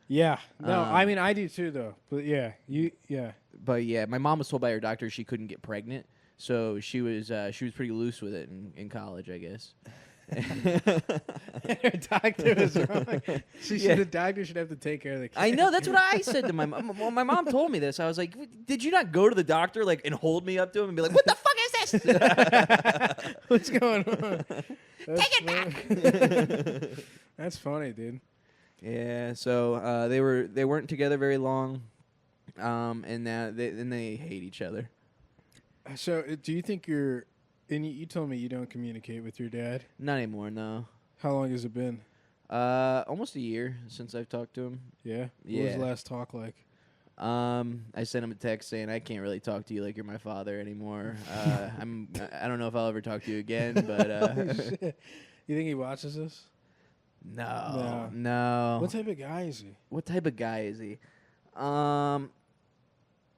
Yeah. No, I mean I do too though. But yeah, yeah. But yeah, my mom was told by her doctor she couldn't get pregnant, so she was pretty loose with it in college, I guess. Her doctor was wrong. The doctor should have to take care of the kid. I know, that's what I said to my mom. When my mom told me this, I was like, did you not go to the doctor like and hold me up to him and be like, what the fuck is this? What's going on? Take it back. That's funny, dude. Yeah, so they weren't together very long, and now they hate each other. So do you think you're... And you told me you don't communicate with your dad. Not anymore, no. How long has it been? Almost a year since I've talked to him. Yeah? Yeah. What was the last talk like? I sent him a text saying I can't really talk to you like you're my father anymore. I don't know if I'll ever talk to you again, but You think he watches this? No. What type of guy is he? What type of guy is he?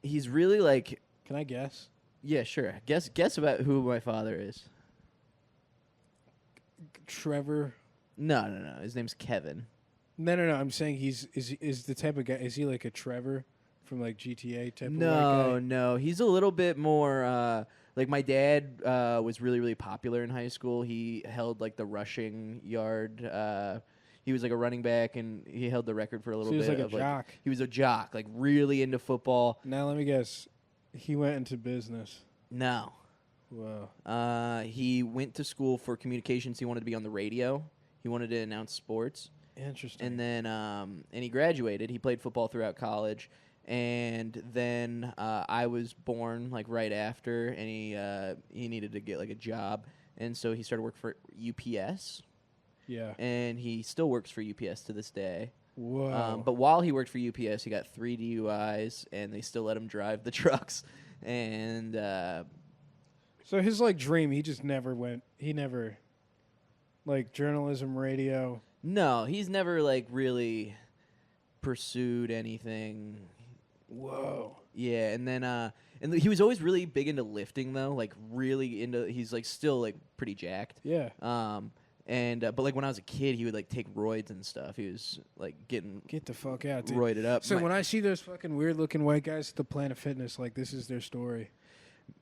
He's really like... Can I guess? Yeah, sure. Guess about who my father is. Trevor. No. His name's Kevin. No. I'm saying is the type of guy. Is he like a Trevor from like GTA type? No, of white guy? no. He's a little bit more like my dad was really, really popular in high school. He held like the rushing yard. He was like a running back, and he held the record for a little So bit. he was like a jock. He was a jock, like really into football. Now let me guess. He went into business. No. Wow. He went to school for communications. He wanted to be on the radio. He wanted to announce sports. Interesting. And then and he graduated. He played football throughout college. And then I was born like right after, and he needed to get like a job. And so he started working for UPS. Yeah. And he still works for UPS to this day. Whoa. But while he worked for UPS, he got 3 DUIs, and they still let him drive the trucks. And so his like dream, he just never went. He never like journalism, radio. no, he's never like really pursued anything. Whoa. Yeah, and then and he was always really big into lifting though, like really into. He's like still like pretty jacked. Yeah. And but like when I was a kid, he would like take roids and stuff. He was like Get the fuck out, dude. roided up. So when I see those fucking weird looking white guys at the Planet Fitness, like this is their story.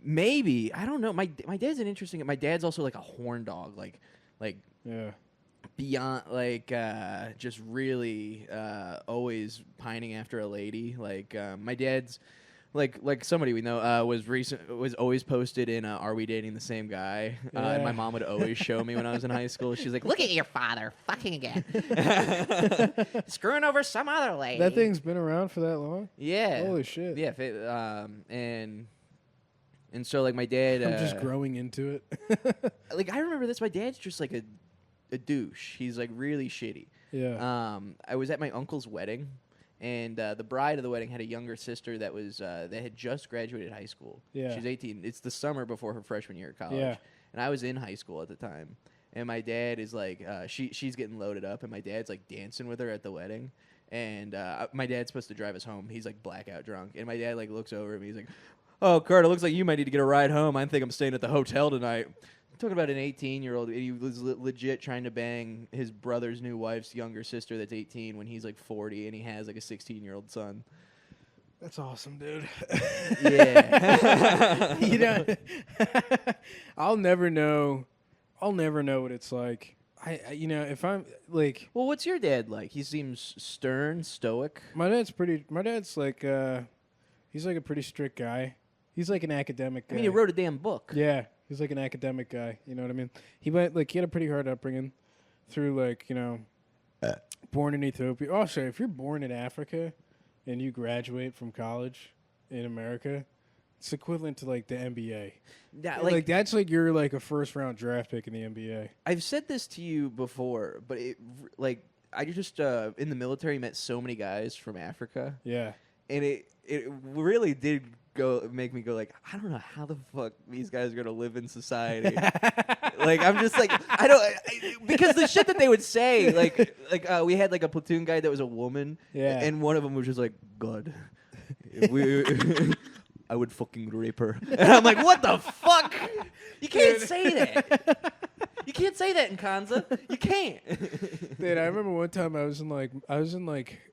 Maybe, I don't know. My dad's an interesting. My dad's also like a horn dog, like Yeah. beyond like just really always pining after a lady. Like my dad's like somebody we know was always posted in Are We Dating the Same Guy? And my mom would always show me when I was in high school. She's like, look at your father fucking again. Screwing over some other lady. That thing's been around for that long? Yeah. Holy shit. Yeah, and so like my dad I'm just growing into it. like I remember this, my dad's just like a douche. He's like really shitty. Yeah. I was at my uncle's wedding, and the bride of the wedding had a younger sister that had just graduated high school. Yeah. She's 18. It's the summer before her freshman year of college. Yeah. And I was in high school at the time. And my dad is like, she's getting loaded up, and my dad's like dancing with her at the wedding. And my dad's supposed to drive us home. He's like blackout drunk. And my dad like looks over at me. He's like, oh, Kurt, it looks like you might need to get a ride home. I think I'm staying at the hotel tonight. I'm talking about an 18-year-old. He was legit trying to bang his brother's new wife's younger sister that's 18 when he's like 40, and he has like a 16-year-old son. That's awesome, dude. Yeah. You know, I'll never know what it's like. If I'm like, Well, what's your dad like? He seems stern, stoic. my dad's like, he's like a pretty strict guy. He's like an academic guy. I mean, he wrote a damn book. Yeah. He's like an academic guy. You know what I mean? He went like he had a pretty hard upbringing through like born in Ethiopia. Also, if you're born in Africa and you graduate from college in America, it's equivalent to like the NBA. Yeah, Like that's like you're like a first round draft pick in the NBA. I've said this to you before, but I just in the military met so many guys from Africa. Yeah. And it really did make me go like, I don't know how the fuck these guys are gonna live in society. Like I'm just like because the shit that they would say we had like a platoon guy that was a woman, and one of them was just like, God, I would fucking rape her, and I'm like, what the fuck? You can't say that. You can't say that in Kanza. You can't. Dude, I remember one time I was in I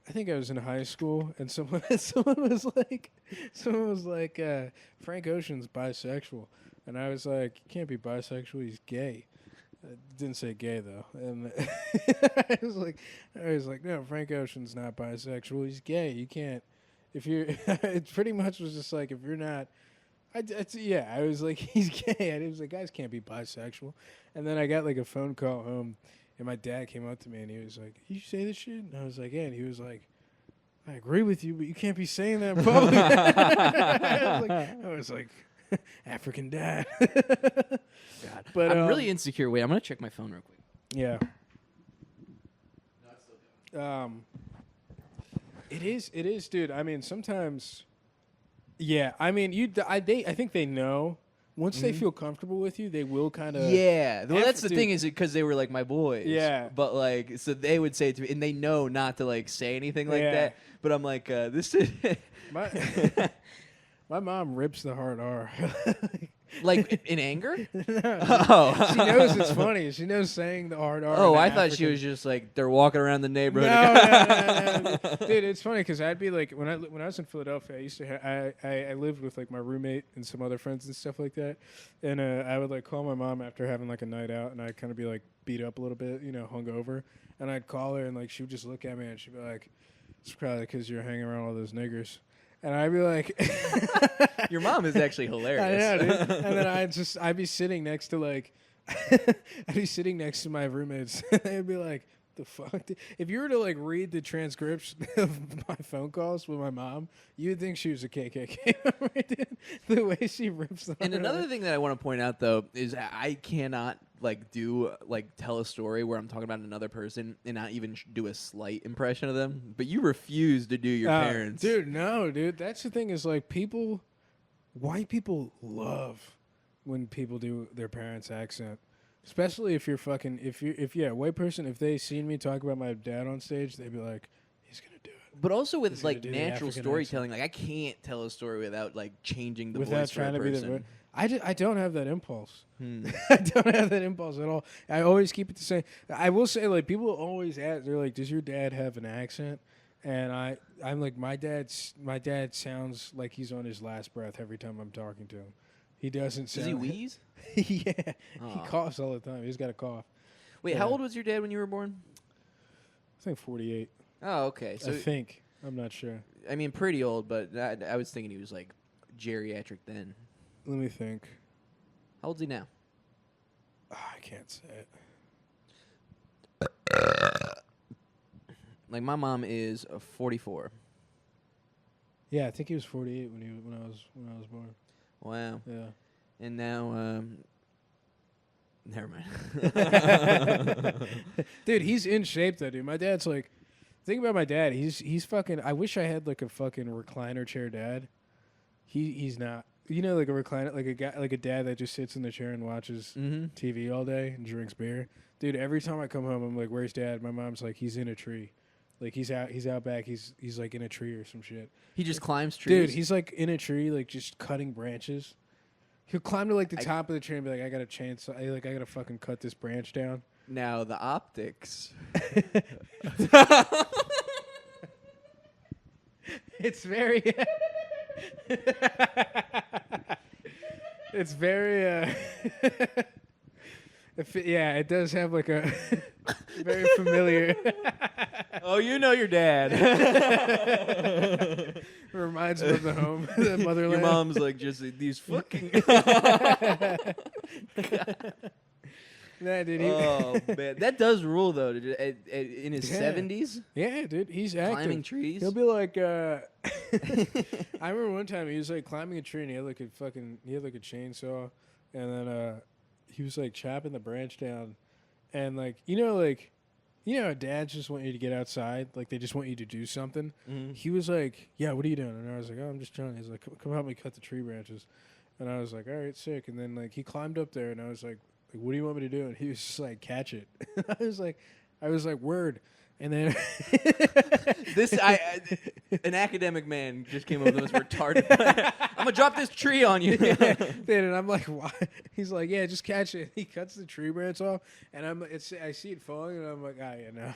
think I was in high school, and someone was like, Frank Ocean's bisexual, and I was like, you can't be bisexual. He's gay. I didn't say gay though, and I was like, no, Frank Ocean's not bisexual. He's gay. You can't. If you're, it pretty much was just like if you're not. I was like, he's gay. And it was like, guys can't be bisexual. And then I got like a phone call home, and my dad came up to me and he was like, you say this shit? And I was like, yeah. And he was like, I agree with you, but you can't be saying that in public. I was like African dad. God. But I'm really insecure. Wait, I'm going to check my phone real quick. Yeah. No, it's still going. It is, dude. I mean, sometimes... Yeah, I mean, I think they know. Once they feel comfortable with you, they will kind of... Yeah. Well, that's the thing is because they were, like, my boys. Yeah. But, like, so they would say it to me, and they know not to, like, say anything like that. But I'm like, this is... My mom rips the hard R. Like, in anger? No. Oh. She knows it's funny. She knows saying the hard R. Oh, I thought she was just, like, they're walking around the neighborhood. No. Dude, it's funny because I'd be like, when I was in Philadelphia, I used to I lived with, like, my roommate and some other friends and stuff like that. And I would, like, call my mom after having, like, a night out, and I'd kind of be, like, beat up a little bit, hungover. And I'd call her, and, like, she would just look at me, and she'd be like, it's probably because you're hanging around all those niggers. And I'd be like... Your mom is actually hilarious. I know, dude. And then I'd be sitting next to, like... I'd be sitting next to my roommates. They'd be like, the fuck? If you were to, like, read the transcription of my phone calls with my mom, you'd think she was a KKK member, dude. The way she rips them. And another thing that I want to point out, though, is I cannot... tell a story where I'm talking about another person and not even do a slight impression of them. But you refuse to do your parents. Dude, no, dude. That's the thing is like white people love when people do their parents' accent. Especially if you're white person, if they seen me talk about my dad on stage, they'd be like, he's going to do it. But also with like natural storytelling, like I can't tell a story without like changing the voice for a person. I don't have that impulse. I don't have that impulse at all. I always keep it the same. I will say, like, people always ask, they're like, does your dad have an accent? And I'm like, my dad sounds like he's on his last breath every time I'm talking to him. He doesn't sound... Does he wheeze? Yeah. Oh. He coughs all the time. He's got a cough. Wait, how old was your dad when you were born? I think 48. Oh, okay. So I think. I'm not sure. I mean, pretty old, but I was thinking he was, like, geriatric then. Let me think. How old's he now? Oh, I can't say it. Like my mom is 44. Yeah, I think he was 48 when I was born. Wow. Yeah. And now, never mind. Dude, he's in shape though, dude. My dad's like, think about my dad. He's fucking. I wish I had like a fucking recliner chair dad. He's not. You know, like a recliner, like a guy, like a dad that just sits in the chair and watches TV all day and drinks beer. Dude, every time I come home, I'm like, "Where's Dad?" My mom's like, "He's in a tree, like he's out back. He's like in a tree or some shit." He just climbs trees. Dude, he's like in a tree, like just cutting branches. He'll climb to like the top of the tree and be like, "I got a chance. I gotta fucking cut this branch down." Now the optics. It's very. It's very. Yeah, it does have like a very familiar. Oh, you know your dad. Reminds him of the home, the motherland. Your mom's like just these fucking. Nah, dude. Oh man, that does rule though. In his 70s, yeah, dude, he's active. climbing trees. He'll be like, I remember one time he was like climbing a tree and he had like a chainsaw, and then he was like chopping the branch down, and like how dads just want you to get outside, like they just want you to do something. Mm-hmm. He was like, yeah, what are you doing? And I was like, oh, I'm just chilling. He's like, come help me cut the tree branches, and I was like, all right, sick. And then like he climbed up there, and I was like, what do you want me to do? And he was just like, catch it. I was like, word. And then an academic man just came up with this retarded. I'm gonna drop this tree on you. And I'm like, why? He's like, yeah, just catch it. He cuts the tree branch off, and I see it falling, and I'm like, yeah, no.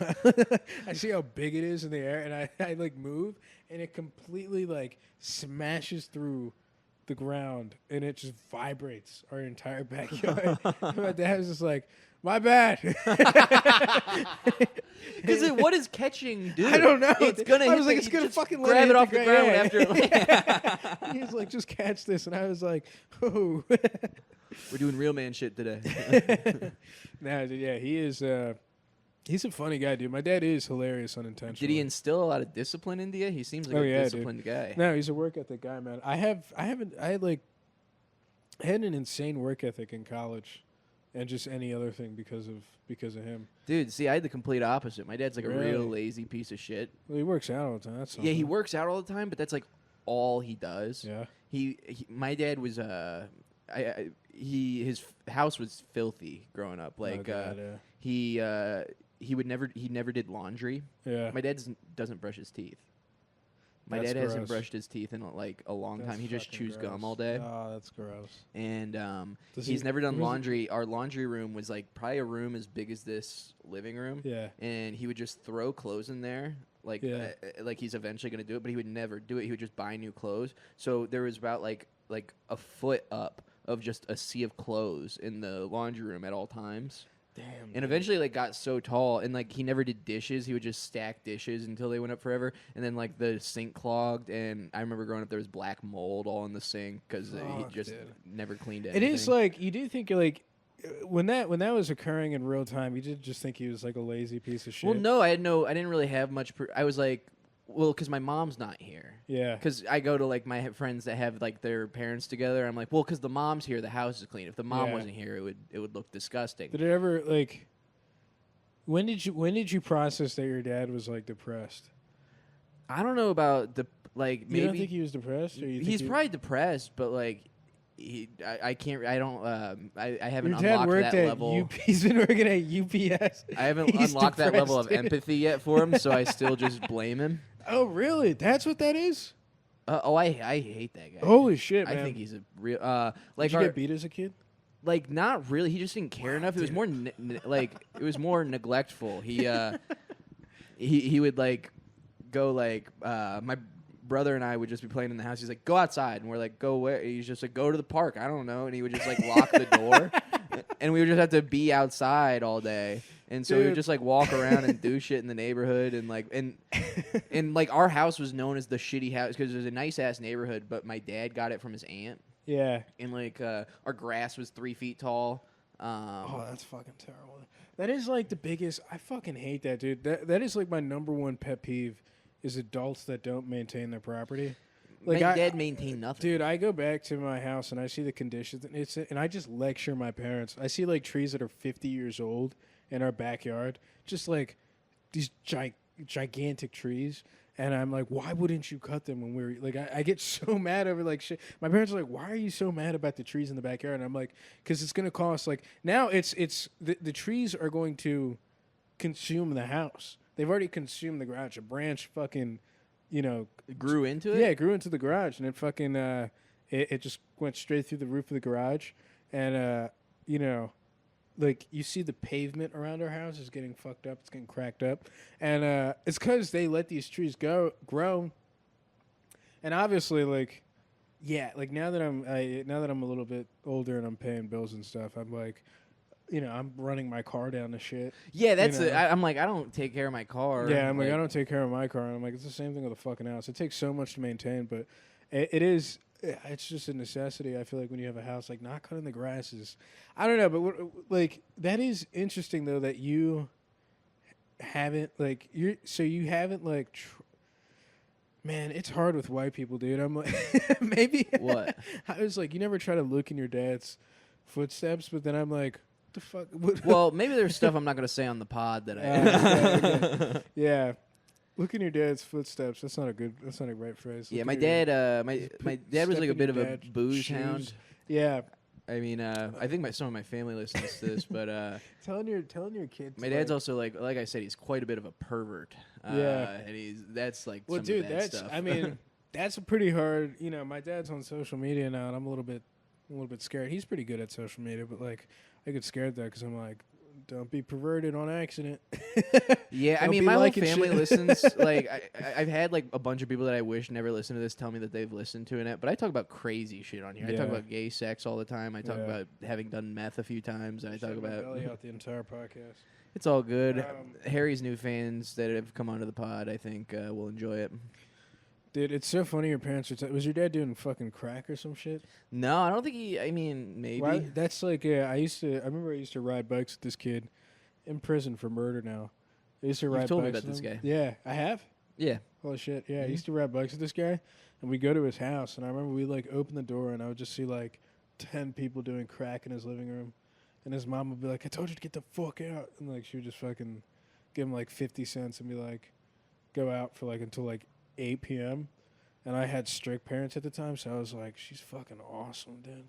I see how big it is in the air, and I like move, and it completely like smashes through the ground, and it just vibrates our entire backyard. My dad was just like, my bad. Because what does catching do? I don't know. It's gonna. I was like, it's gonna fucking grab it off the ground after. He was like, just catch this, and I was like, oh. We're doing real man shit today. Nah, dude, yeah, he is. He's a funny guy, dude. My dad is hilarious unintentionally. Did he instill a lot of discipline into you? He seems like a disciplined guy. No, he's a work ethic guy, man. I had an insane work ethic in college, and just any other thing because of him. Dude, see, I had the complete opposite. My dad's like Really? a real lazy piece of shit. Well, he works out all the time. That's Yeah, he something. works out all the time, but that's like all he does. Yeah. My dad was his house was filthy growing up. Like God, yeah. he never did laundry. Yeah. My dad doesn't brush his teeth. My That's dad hasn't gross. brushed his teeth in like a long That's time. He just fucking chews gross. gum all day. Oh, that's gross. And Does he's he- never done what is it- laundry. Our laundry room was like probably a room as big as this living room. Yeah. And he would just throw clothes in there, like Yeah. like he's eventually gonna do it, but he would never do it. He would just buy new clothes. So there was about like a foot up of just a sea of clothes in the laundry room at all times. Damn. And eventually, like, got so tall, and like he never did dishes. He would just stack dishes until they went up forever, and then like the sink clogged. And I remember growing up, there was black mold all in the sink because he Fuck, just dude. never cleaned it. It is like you do think like when that was occurring in real time, you did just think he was like a lazy piece of shit. Well, no, I didn't really have much. I was like, well, because my mom's not here. Yeah. Because I go to like my friends that have like their parents together. I'm like, well, because the mom's here, the house is clean. If the mom Yeah. wasn't here, it would look disgusting. Did it ever like? When did you process that your dad was like depressed? I don't know about the like maybe You don't think he was depressed, or you think he's probably depressed, but like I can't I don't I haven't your dad unlocked worked that at level. He's been working at UPS. I haven't He's unlocked that level of depressed, dude. empathy yet for him, so I still just blame him. Oh, really? That's what that is? I hate that guy. Holy shit, man! I think he's a real Did like you our, get beat as a kid? like not really. He just didn't care enough. It was more it was more neglectful. He would like go like my brother and I would just be playing in the house. He's like, go outside, and we're like, go where? He's just like, go to the park. I don't know, and he would just like lock the door, and we would just have to be outside all day. And so we would Dude. just like walk around and do shit in the neighborhood, and like and like our house was known as the shitty house because it was a nice ass neighborhood, but my dad got it from his aunt. Yeah. And like our grass was 3 feet tall. Oh, that's fucking terrible. That is like the biggest. I fucking hate that, dude. That is like my number one pet peeve is adults that don't maintain their property. Like my dad maintained nothing. Dude, I go back to my house and I see the conditions, and I just lecture my parents. I see like trees that are 50 years old in our backyard, just like these gigantic trees. And I'm like, why wouldn't you cut them when we're like? I get so mad over like shit. My parents are like, why are you so mad about the trees in the backyard? And I'm like, because it's gonna cost like now it's the trees are going to consume the house. They've already consumed the garage. A branch fucking, It grew into it. yeah, it grew into the garage, and it fucking it just went straight through the roof of the garage, and like you see the pavement around our house is getting fucked up, it's getting cracked up, and it's because they let these trees grow, and obviously like, yeah, like now that I'm a little bit older and I'm paying bills and stuff, I'm like, I'm running my car down the shit. Yeah, that's You know? I'm like, I don't take care of my car. Yeah, I'm like, I don't take care of my car. And I'm like, it's the same thing with a fucking house. It takes so much to maintain, but it's just a necessity. I feel like when you have a house, like not cutting the grass is, I don't know, but like that is interesting though that you haven't like you haven't like. Man, it's hard with white people, dude. I'm like, maybe. What? I was like, you never try to look in your dad's footsteps, but then I'm like, what the fuck? Well, maybe there's stuff I'm not going to say on the pod that I. Okay. Yeah. Look in your dad's footsteps. That's not a right phrase. Yeah, my dad was like a bit of a booze hound. Yeah. I mean, I think some of my family listens to this, but telling your kids. My dad's also like I said, he's quite a bit of a pervert. Yeah, and that's like well, some dude, of that that's stuff. I mean, that's a pretty hard. My dad's on social media now, and I'm a little bit scared. He's pretty good at social media, but like I get scared though because I'm like, don't be perverted on accident. Yeah, I mean, my whole family listens. Like, I've had like a bunch of people that I wish never listened to this tell me that they've listened to it. But I talk about crazy shit on here. Yeah. I talk about gay sex all the time. I talk about having done meth a few times. I talk about belly out the entire podcast. It's all good. Harry's new fans that have come onto the pod, I think, will enjoy it. Dude, it's so funny your parents are... was your dad doing fucking crack or some shit? No, I don't think he... I mean, maybe. Why, that's like... I remember I used to ride bikes with this kid in prison for murder now. I used to ride bikes. You've told me about this guy. Yeah, I have? Yeah. Holy shit, yeah. I used to ride bikes with this guy, and we'd go to his house, and I remember we like open the door, and I would just see like 10 people doing crack in his living room, and his mom would be like, I told you to get the fuck out. And like she would just fucking give him like 50 cents and be like, go out for like until like 8 p.m. And I had strict parents at the time, so I was like, she's fucking awesome, dude.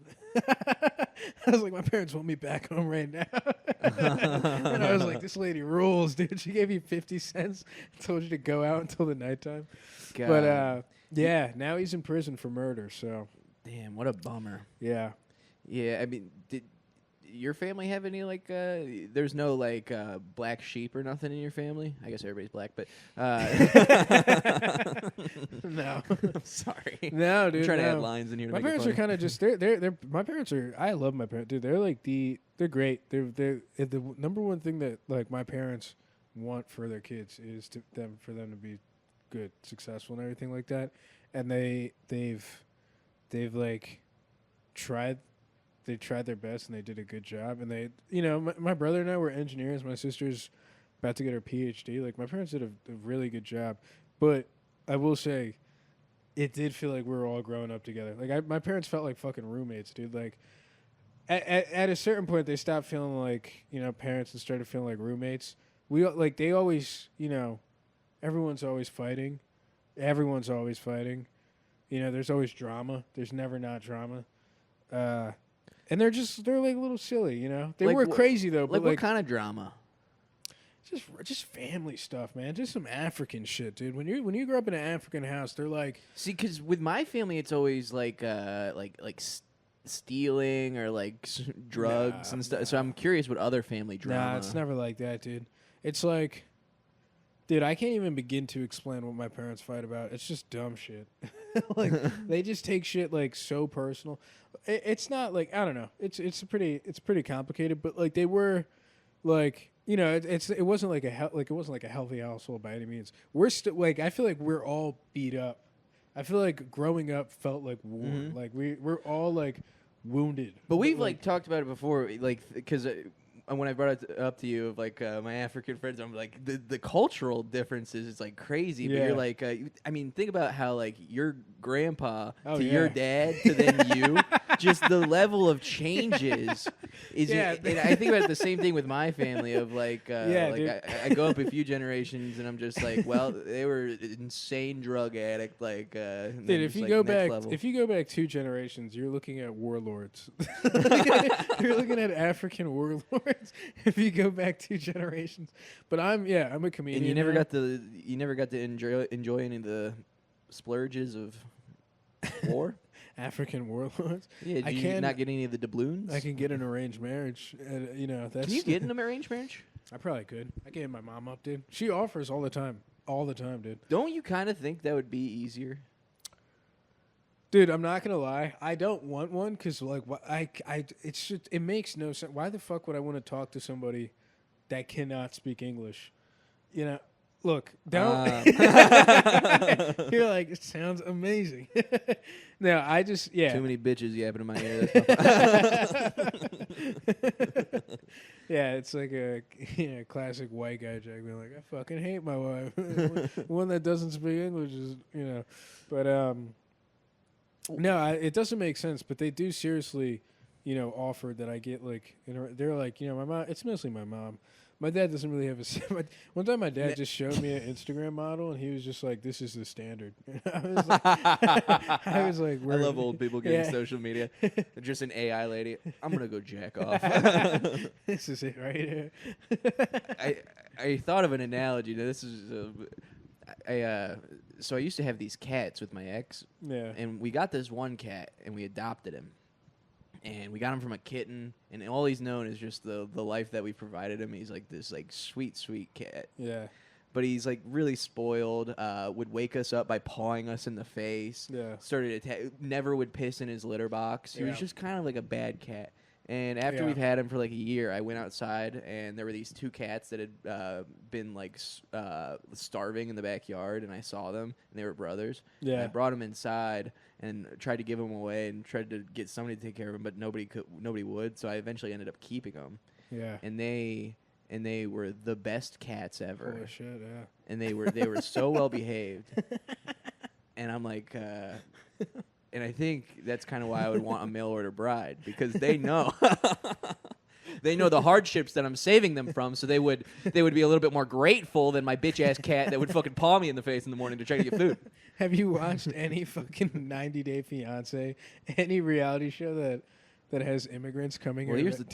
I was like, my parents want me back home right now. And I was like, this lady rules, dude. She gave you 50 cents and told you to go out until the nighttime. God. But, yeah, now he's in prison for murder, so. Damn, what a bummer. Yeah. Yeah, I mean, did your family have any, like, there's no, like, black sheep or nothing in your family? I guess everybody's black, but... No. I'm sorry. No, dude, I'm trying to add lines in here to my make it parents funny. are kind of just, they're, my parents are, I love my parents, dude. They're like they're great. They're the number one thing that, like, my parents want for their kids is for them to be good, successful, and everything like that. And they've like tried their best, and they did a good job. And they, my brother and I were engineers. My sister's about to get her PhD. Like, my parents did a really good job. But I will say, it did feel like we were all growing up together. Like, my parents felt like fucking roommates, dude. Like, at a certain point, they stopped feeling like, parents and started feeling like roommates. They always, everyone's always fighting. Everyone's always fighting. There's always drama. There's never not drama. And they're like a little silly, They Like were crazy though. But what kind of drama? Just family stuff, man. Just some African shit, dude. When you grow up in an African house, they're like... See, because with my family, it's always like stealing or like drugs and stuff. Nah. So I'm curious what other family drama. Nah, it's never like that, dude. It's like... Dude, I can't even begin to explain what my parents fight about. It's just dumb shit. Like, they just take shit like so personal. It's not like, I don't know. It's pretty complicated, but like they were like, it wasn't like a healthy household by any means. We're still like, I feel like we're all beat up. I feel like growing up felt like war. Mm-hmm. Like we're all like wounded. But we've like talked about it before, like because when I brought it up to you of like my African friends, I'm like the cultural differences is like crazy. But you're like, I mean, think about how like your grandpa to your dad to then you, just the level of changes is. And I think about the same thing with my family of like, I go up a few generations and I'm just like, well, they were an insane drug addict. Like, dude, if you go back 2 generations, you're looking at warlords. You're looking at African warlords. If you go back 2 generations, but I'm a comedian. And you never got to enjoy any of the splurges of war. African warlords. Yeah, do you not get any of the doubloons? I can get an arranged marriage. That's. Can you get an arranged marriage? I probably could. I gave my mom up, dude. She offers all the time, dude. Don't you kind of think that would be easier? Dude, I'm not gonna lie. I don't want one because, like, it's just, it makes no sense. Why the fuck would I want to talk to somebody that cannot speak English? You know, look, don't. You're like, it sounds amazing. No, I just, yeah. Too many bitches yapping in my ear. Yeah, it's like a classic white guy joke. Being like, I fucking hate my wife. One that doesn't speak English is, but no, it doesn't make sense. But they do seriously, offer that I get like, they're like, my mom. It's mostly my mom. My dad doesn't really have a. One time, my dad just showed me an Instagram model, and he was just like, "This is the standard." I was like, I love old people getting social media. Just an AI lady. I'm gonna go jack off. This is it right here. I thought of an analogy. This is so I used to have these cats with my ex. Yeah. And we got this one cat, and we adopted him. And we got him from a kitten, and all he's known is just the life that we provided him. He's like this like sweet cat. Yeah. But he's like really spoiled. Would wake us up by pawing us in the face. Yeah. Never would piss in his litter box. He was just kind of like a bad cat. And after Yeah. we've had him for like a year, I went outside, and there were these two cats that had been like starving in the backyard, and I saw them, and they were brothers. Yeah. And I brought them inside and tried to give them away, and tried to get somebody to take care of them, but nobody would. So I eventually ended up keeping them. Yeah. And they were the best cats ever. Holy shit! Yeah. And they were so well behaved. And I'm like. And I think that's kind of why I would want a mail order bride, because they know they know the hardships that I'm saving them from, so they would be a little bit more grateful than my bitch ass cat that would fucking paw me in the face in the morning to try to get food. Have you watched any fucking 90 Day Fiance, any reality show that has immigrants coming here? Here's the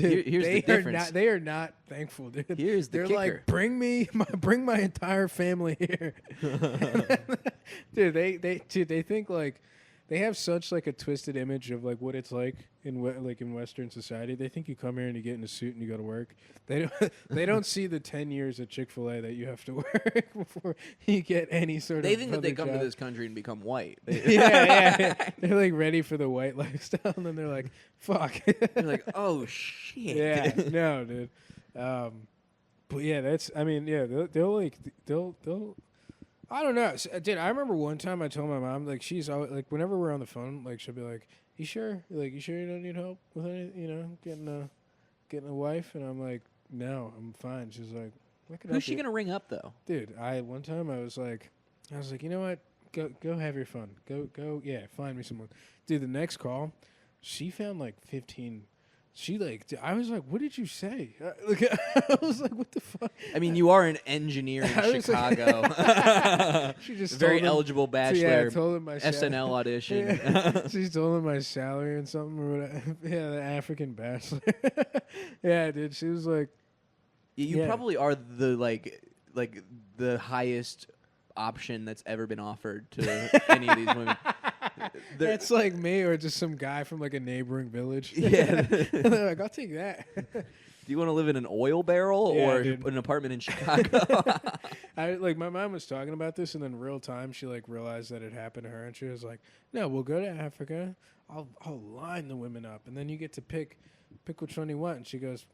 difference. They are not thankful, dude. Here's the They're kicker. like, bring my entire family here. Dude, they think like. They have such like a twisted image of like what it's like in Western society. They think you come here and you get in a suit and you go to work. They don't see the 10 years at Chick-fil-A that you have to work before you get any sort of. They think that they other come job. to this country and become white. Yeah. They're like ready for the white lifestyle, and then they're like, "Fuck." They're like, "Oh shit." Yeah, no, dude. But yeah, that's. I mean, yeah, they'll. I don't know, dude. I remember one time I told my mom, like, she's always like, whenever we're on the phone, like, she'll be like, "You sure? Like, you sure you don't need help with any, getting a wife?" And I'm like, "No, I'm fine." She's like, "Who's she gonna ring up though?" Dude, one time I was like, you know what? Go have your fun. Go. Yeah, find me someone. Dude, the next call, she found like 15. I was like, what did you say? I was like, what the fuck? I mean, you are an engineer in Chicago. She just very eligible bachelor. told him my SNL audition. Yeah. She told him my salary and something or whatever. Yeah, the African bachelor. Yeah, dude. She was like, you probably are the the highest option that's ever been offered to any of these women. That's like me or just some guy from like a neighboring village. Yeah. They're like, I'll take that. Do you want to live in an oil barrel or an apartment in Chicago? My mom was talking about this, and then real time she like realized that it happened to her, and she was like, "No, we'll go to Africa. I'll line the women up, and then you get to pick which one you want." And she goes,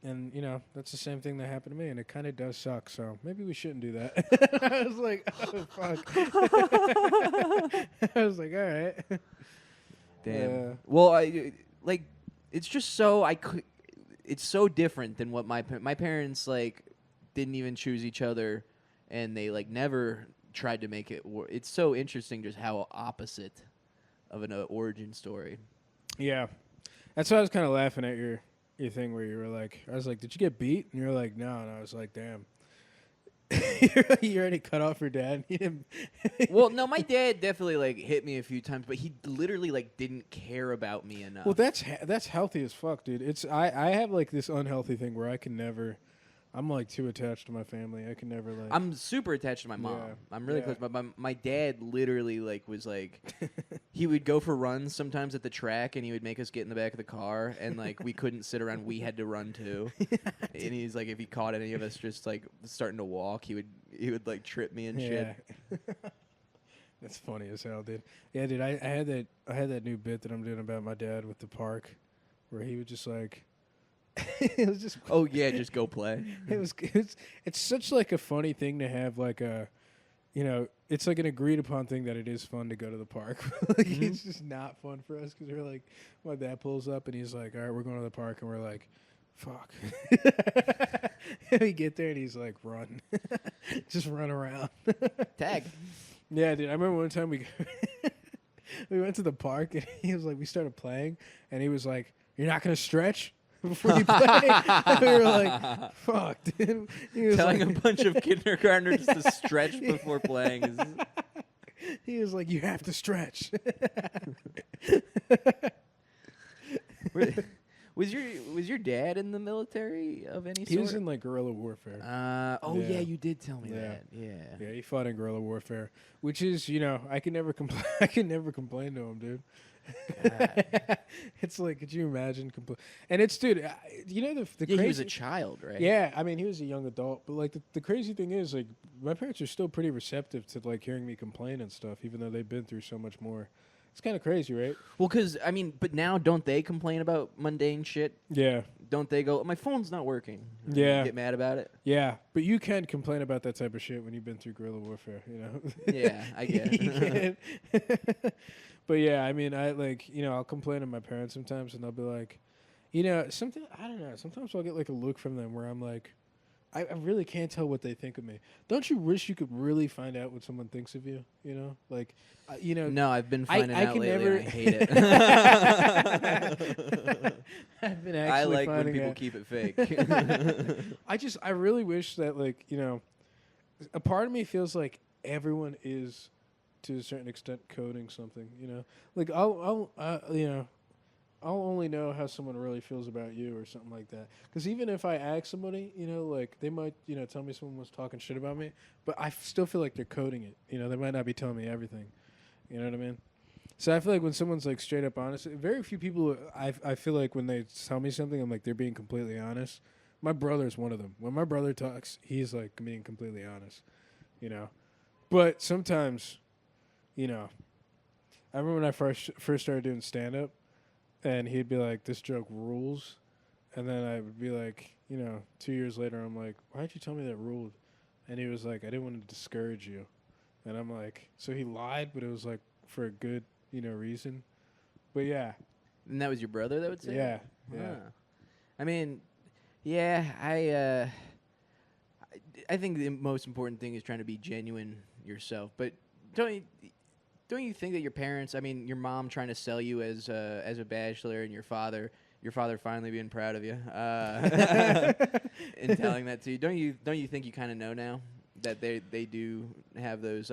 and that's the same thing that happened to me, and it kind of does suck. So maybe we shouldn't do that. I was like, oh fuck. I was like, all right. Damn. Well, it's just so it's so different than what my parents like didn't even choose each other, and they like never tried to make it work. It's so interesting just how opposite of an origin story. Yeah, that's why I was kind of laughing at your thing where you were like, I was like, did you get beat? And you were like, no. And I was like, damn. You already cut off your dad. Well, no, my dad definitely like hit me a few times, but he literally like didn't care about me enough. Well, that's healthy as fuck, dude. It's I have like this unhealthy thing where I can never. I'm like too attached to my family. I can never like. I'm super attached to my mom. Yeah. I'm really close. My dad literally like was like, he would go for runs sometimes at the track, and he would make us get in the back of the car, and like we couldn't sit around. We had to run too. And he's like, if he caught any of us just like starting to walk, he would like trip me and shit. That's funny as hell, dude. Yeah, dude. I had that new bit that I'm doing about my dad with the park, where he would just like, it was just. Oh yeah, just go play. It's such like a funny thing to have like a, it's like an agreed upon thing that it is fun to go to the park. Like it's just not fun for us because we're like, my dad pulls up and he's like, all right, we're going to the park, and we're like, fuck. And we get there and he's like, run, just run around. Tag. Yeah, dude. I remember one time we went to the park and he was like, we started playing and he was like, you're not gonna stretch before you play? And we were like, fuck, dude. He was Telling like, a bunch of kindergartners to stretch before playing is. He was like, you have to stretch. Was your dad in the military of any sort? He was in like guerrilla warfare. Yeah, you did tell me that. Yeah. Yeah, he fought in guerrilla warfare, which is, I can never complain. I can never complain to him, dude. It's like, could you imagine? And it's, dude, the crazy. He was a child, right? Yeah, I mean, he was a young adult, but like the crazy thing is, like, my parents are still pretty receptive to like hearing me complain and stuff, even though they've been through so much more. It's kind of crazy, right? Well, because, but now don't they complain about mundane shit? Yeah. Don't they go, my phone's not working? Yeah. Get mad about it? Yeah, but you can complain about that type of shit when you've been through guerrilla warfare, Yeah, I get it. But yeah, I mean, I'll complain to my parents sometimes, and they'll be like, something, I don't know, sometimes I'll get like a look from them where I'm like, I really can't tell what they think of me. Don't you wish you could really find out what someone thinks of you? No, I've been finding out lately. Never and I hate it. I've been actually I like when finding people out. keep it fake. I really wish that, like, a part of me feels like everyone is, to a certain extent, coding something. Like I'll only know how someone really feels about you or something like that. Because even if I ask somebody, like they might, tell me someone was talking shit about me, but I still feel like they're coding it. They might not be telling me everything. You know what I mean? So I feel like when someone's like straight up honest, very few people, I feel like when they tell me something, I'm like, they're being completely honest. My brother's one of them. When my brother talks, he's like being completely honest, But sometimes, I remember when I first started doing stand-up, and he'd be like, this joke rules. And then I would be like, 2 years later, I'm like, why'd you tell me that ruled? And he was like, I didn't want to discourage you. And I'm like, so he lied, but it was like for a good, reason. But yeah. And that was your brother that would say Yeah. that? Yeah. I mean, yeah, I think the most important thing is trying to be genuine yourself. But don't you think that your parents, your mom trying to sell you as a bachelor, and your father finally being proud of you and telling that to you, don't you think you kind of know now that they do have those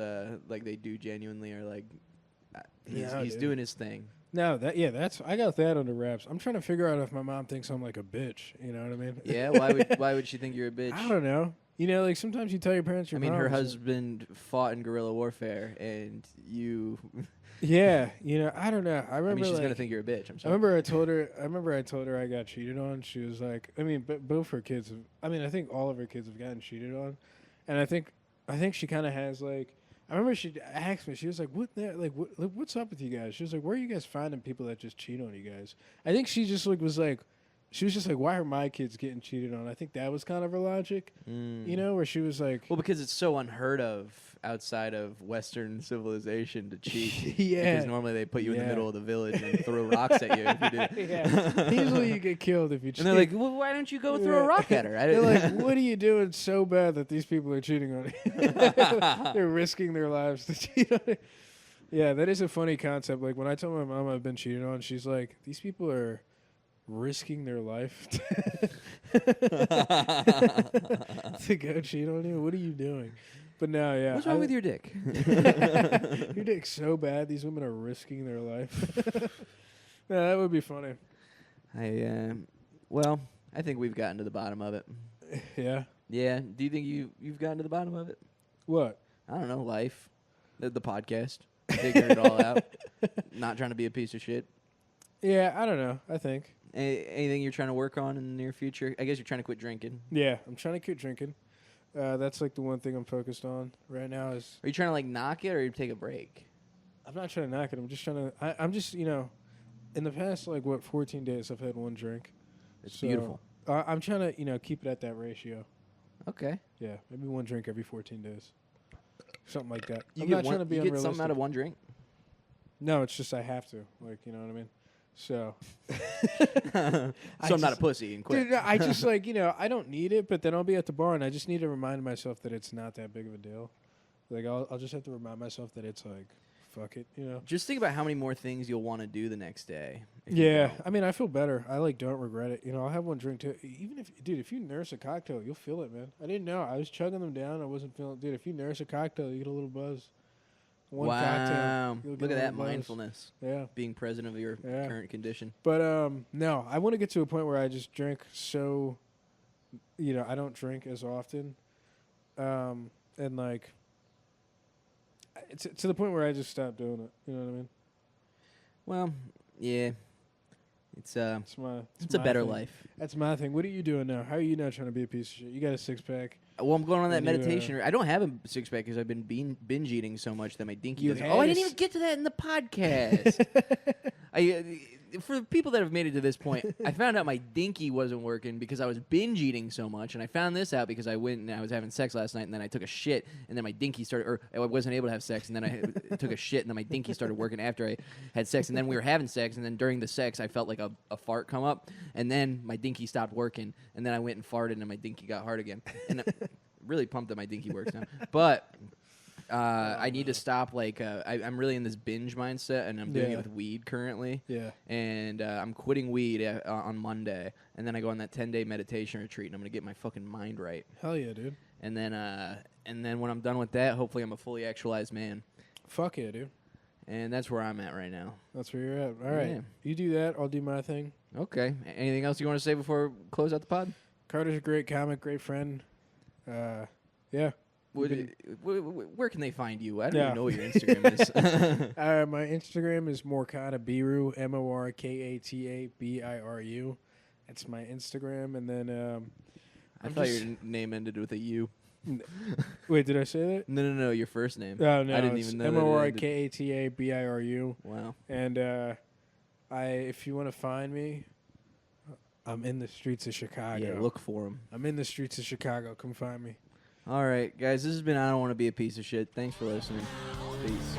like they do genuinely, or like he's doing his thing? No, I got that under wraps. I'm trying to figure out if my mom thinks I'm like a bitch. You know what I mean? Yeah. Why would she think you're a bitch? I don't know. Like sometimes you tell your parents you're. Her husband fought in guerrilla warfare, and you. Yeah, I don't know. I remember. She's gonna think you're a bitch. I'm sorry. I remember I told her I got cheated on. She was like, both her kids. I think all of her kids have gotten cheated on, and I think she kind of has like. I remember she asked me. She was like, what's up with you guys?" She was like, "Where are you guys finding people that just cheat on you guys?" I think she just was like. She was just like, why are my kids getting cheated on? I think that was kind of her logic, where she was like... Well, because it's so unheard of outside of Western civilization to cheat. Yeah. Because normally they put you in the middle of the village and throw rocks at you if you do it. Yeah. Usually you get killed if you cheat. And they're like, well, why don't you go throw a rock at her? They're like, what are you doing so bad that these people are cheating on you? They're risking their lives to cheat on you. Yeah, that is a funny concept. Like, when I tell my mom I've been cheated on, she's like, these people are... risking their life to go cheat on you? What are you doing? But no, yeah. What's wrong with your dick? Your dick's so bad, these women are risking their life. No, that would be funny. I think we've gotten to the bottom of it. Yeah? Yeah. Do you think you've gotten to the bottom of it? What? I don't know. Life. The podcast. Figuring it all out. Not trying to be a piece of shit. Yeah, I don't know. I think. Anything you're trying to work on in the near future? I guess you're trying to quit drinking. Yeah, I'm trying to quit drinking. That's like the one thing I'm focused on right now. Is Are you trying to like knock it or you take a break? I'm not trying to knock it. I'm just trying to. I'm just in the past 14 days I've had one drink. It's beautiful. I'm trying to keep it at that ratio. Okay. Yeah, maybe one drink every 14 days, something like that. You I'm get not trying to be you get unrealistic. something out of one drink. No, it's just I have to. You know what I mean? So. I'm not a pussy and quit. Dude, I just I don't need it, but then I'll be at the bar and I just need to remind myself that it's not that big of a deal. I'll just have to remind myself that it's fuck it, Just think about how many more things you'll want to do the next day. Yeah, I mean, I feel better. I don't regret it. I'll have one drink too. Even if you nurse a cocktail, you'll feel it, man. I didn't know. I was chugging them down. I wasn't feeling. Dude, if you nurse a cocktail, you get a little buzz. One cocktail. Look at that mindfulness. Yeah. Being present of your current condition. But no, I want to get to a point where I just drink so, I don't drink as often, and it's to the point where I just stop doing it. You know what I mean? Well, yeah. It's a my better thing. life. That's my thing. What are you doing now? How are you not trying to be a piece of shit? You got a 6-pack. Well, I'm going on that meditation. I don't have a 6-pack because I've been binge eating so much that my dinky doesn't. Oh, I didn't even get to that in the podcast. For people that have made it to this point, I found out my dinky wasn't working because I was binge eating so much, and I found this out because I went and I was having sex last night, and then I took a shit, and then my dinky started, or I wasn't able to have sex, and then I took a shit, and then my dinky started working after I had sex, and then we were having sex, and then during the sex, I felt like a fart come up, and then my dinky stopped working, and then I went and farted, and my dinky got hard again, and really pumped that my dinky works now, but. I need to stop. I'm really in this binge mindset, and I'm doing it with weed currently. Yeah. And I'm quitting weed on Monday, and then I go on that 10-day meditation retreat, and I'm gonna get my fucking mind right. Hell yeah, dude. And then when I'm done with that, hopefully I'm a fully actualized man. Fuck yeah, dude. And that's where I'm at right now. That's where you're at. All right. Yeah. You do that. I'll do my thing. Okay. Anything else you want to say before we close out the pod? Carter's a great comic, great friend. Yeah. Where can they find you? I don't even know what your Instagram is. My Instagram is Morkatabiru, Morkatabiru. That's my Instagram, and then I thought your name ended with a U. Wait, did I say that? No, your first name. Oh no, I didn't even know. Morkatabiru. Wow. And if you want to find me, I'm in the streets of Chicago. Yeah, look for him. I'm in the streets of Chicago. Come find me. All right, guys, this has been I Don't Want to Be a Piece of Shit. Thanks for listening. Peace.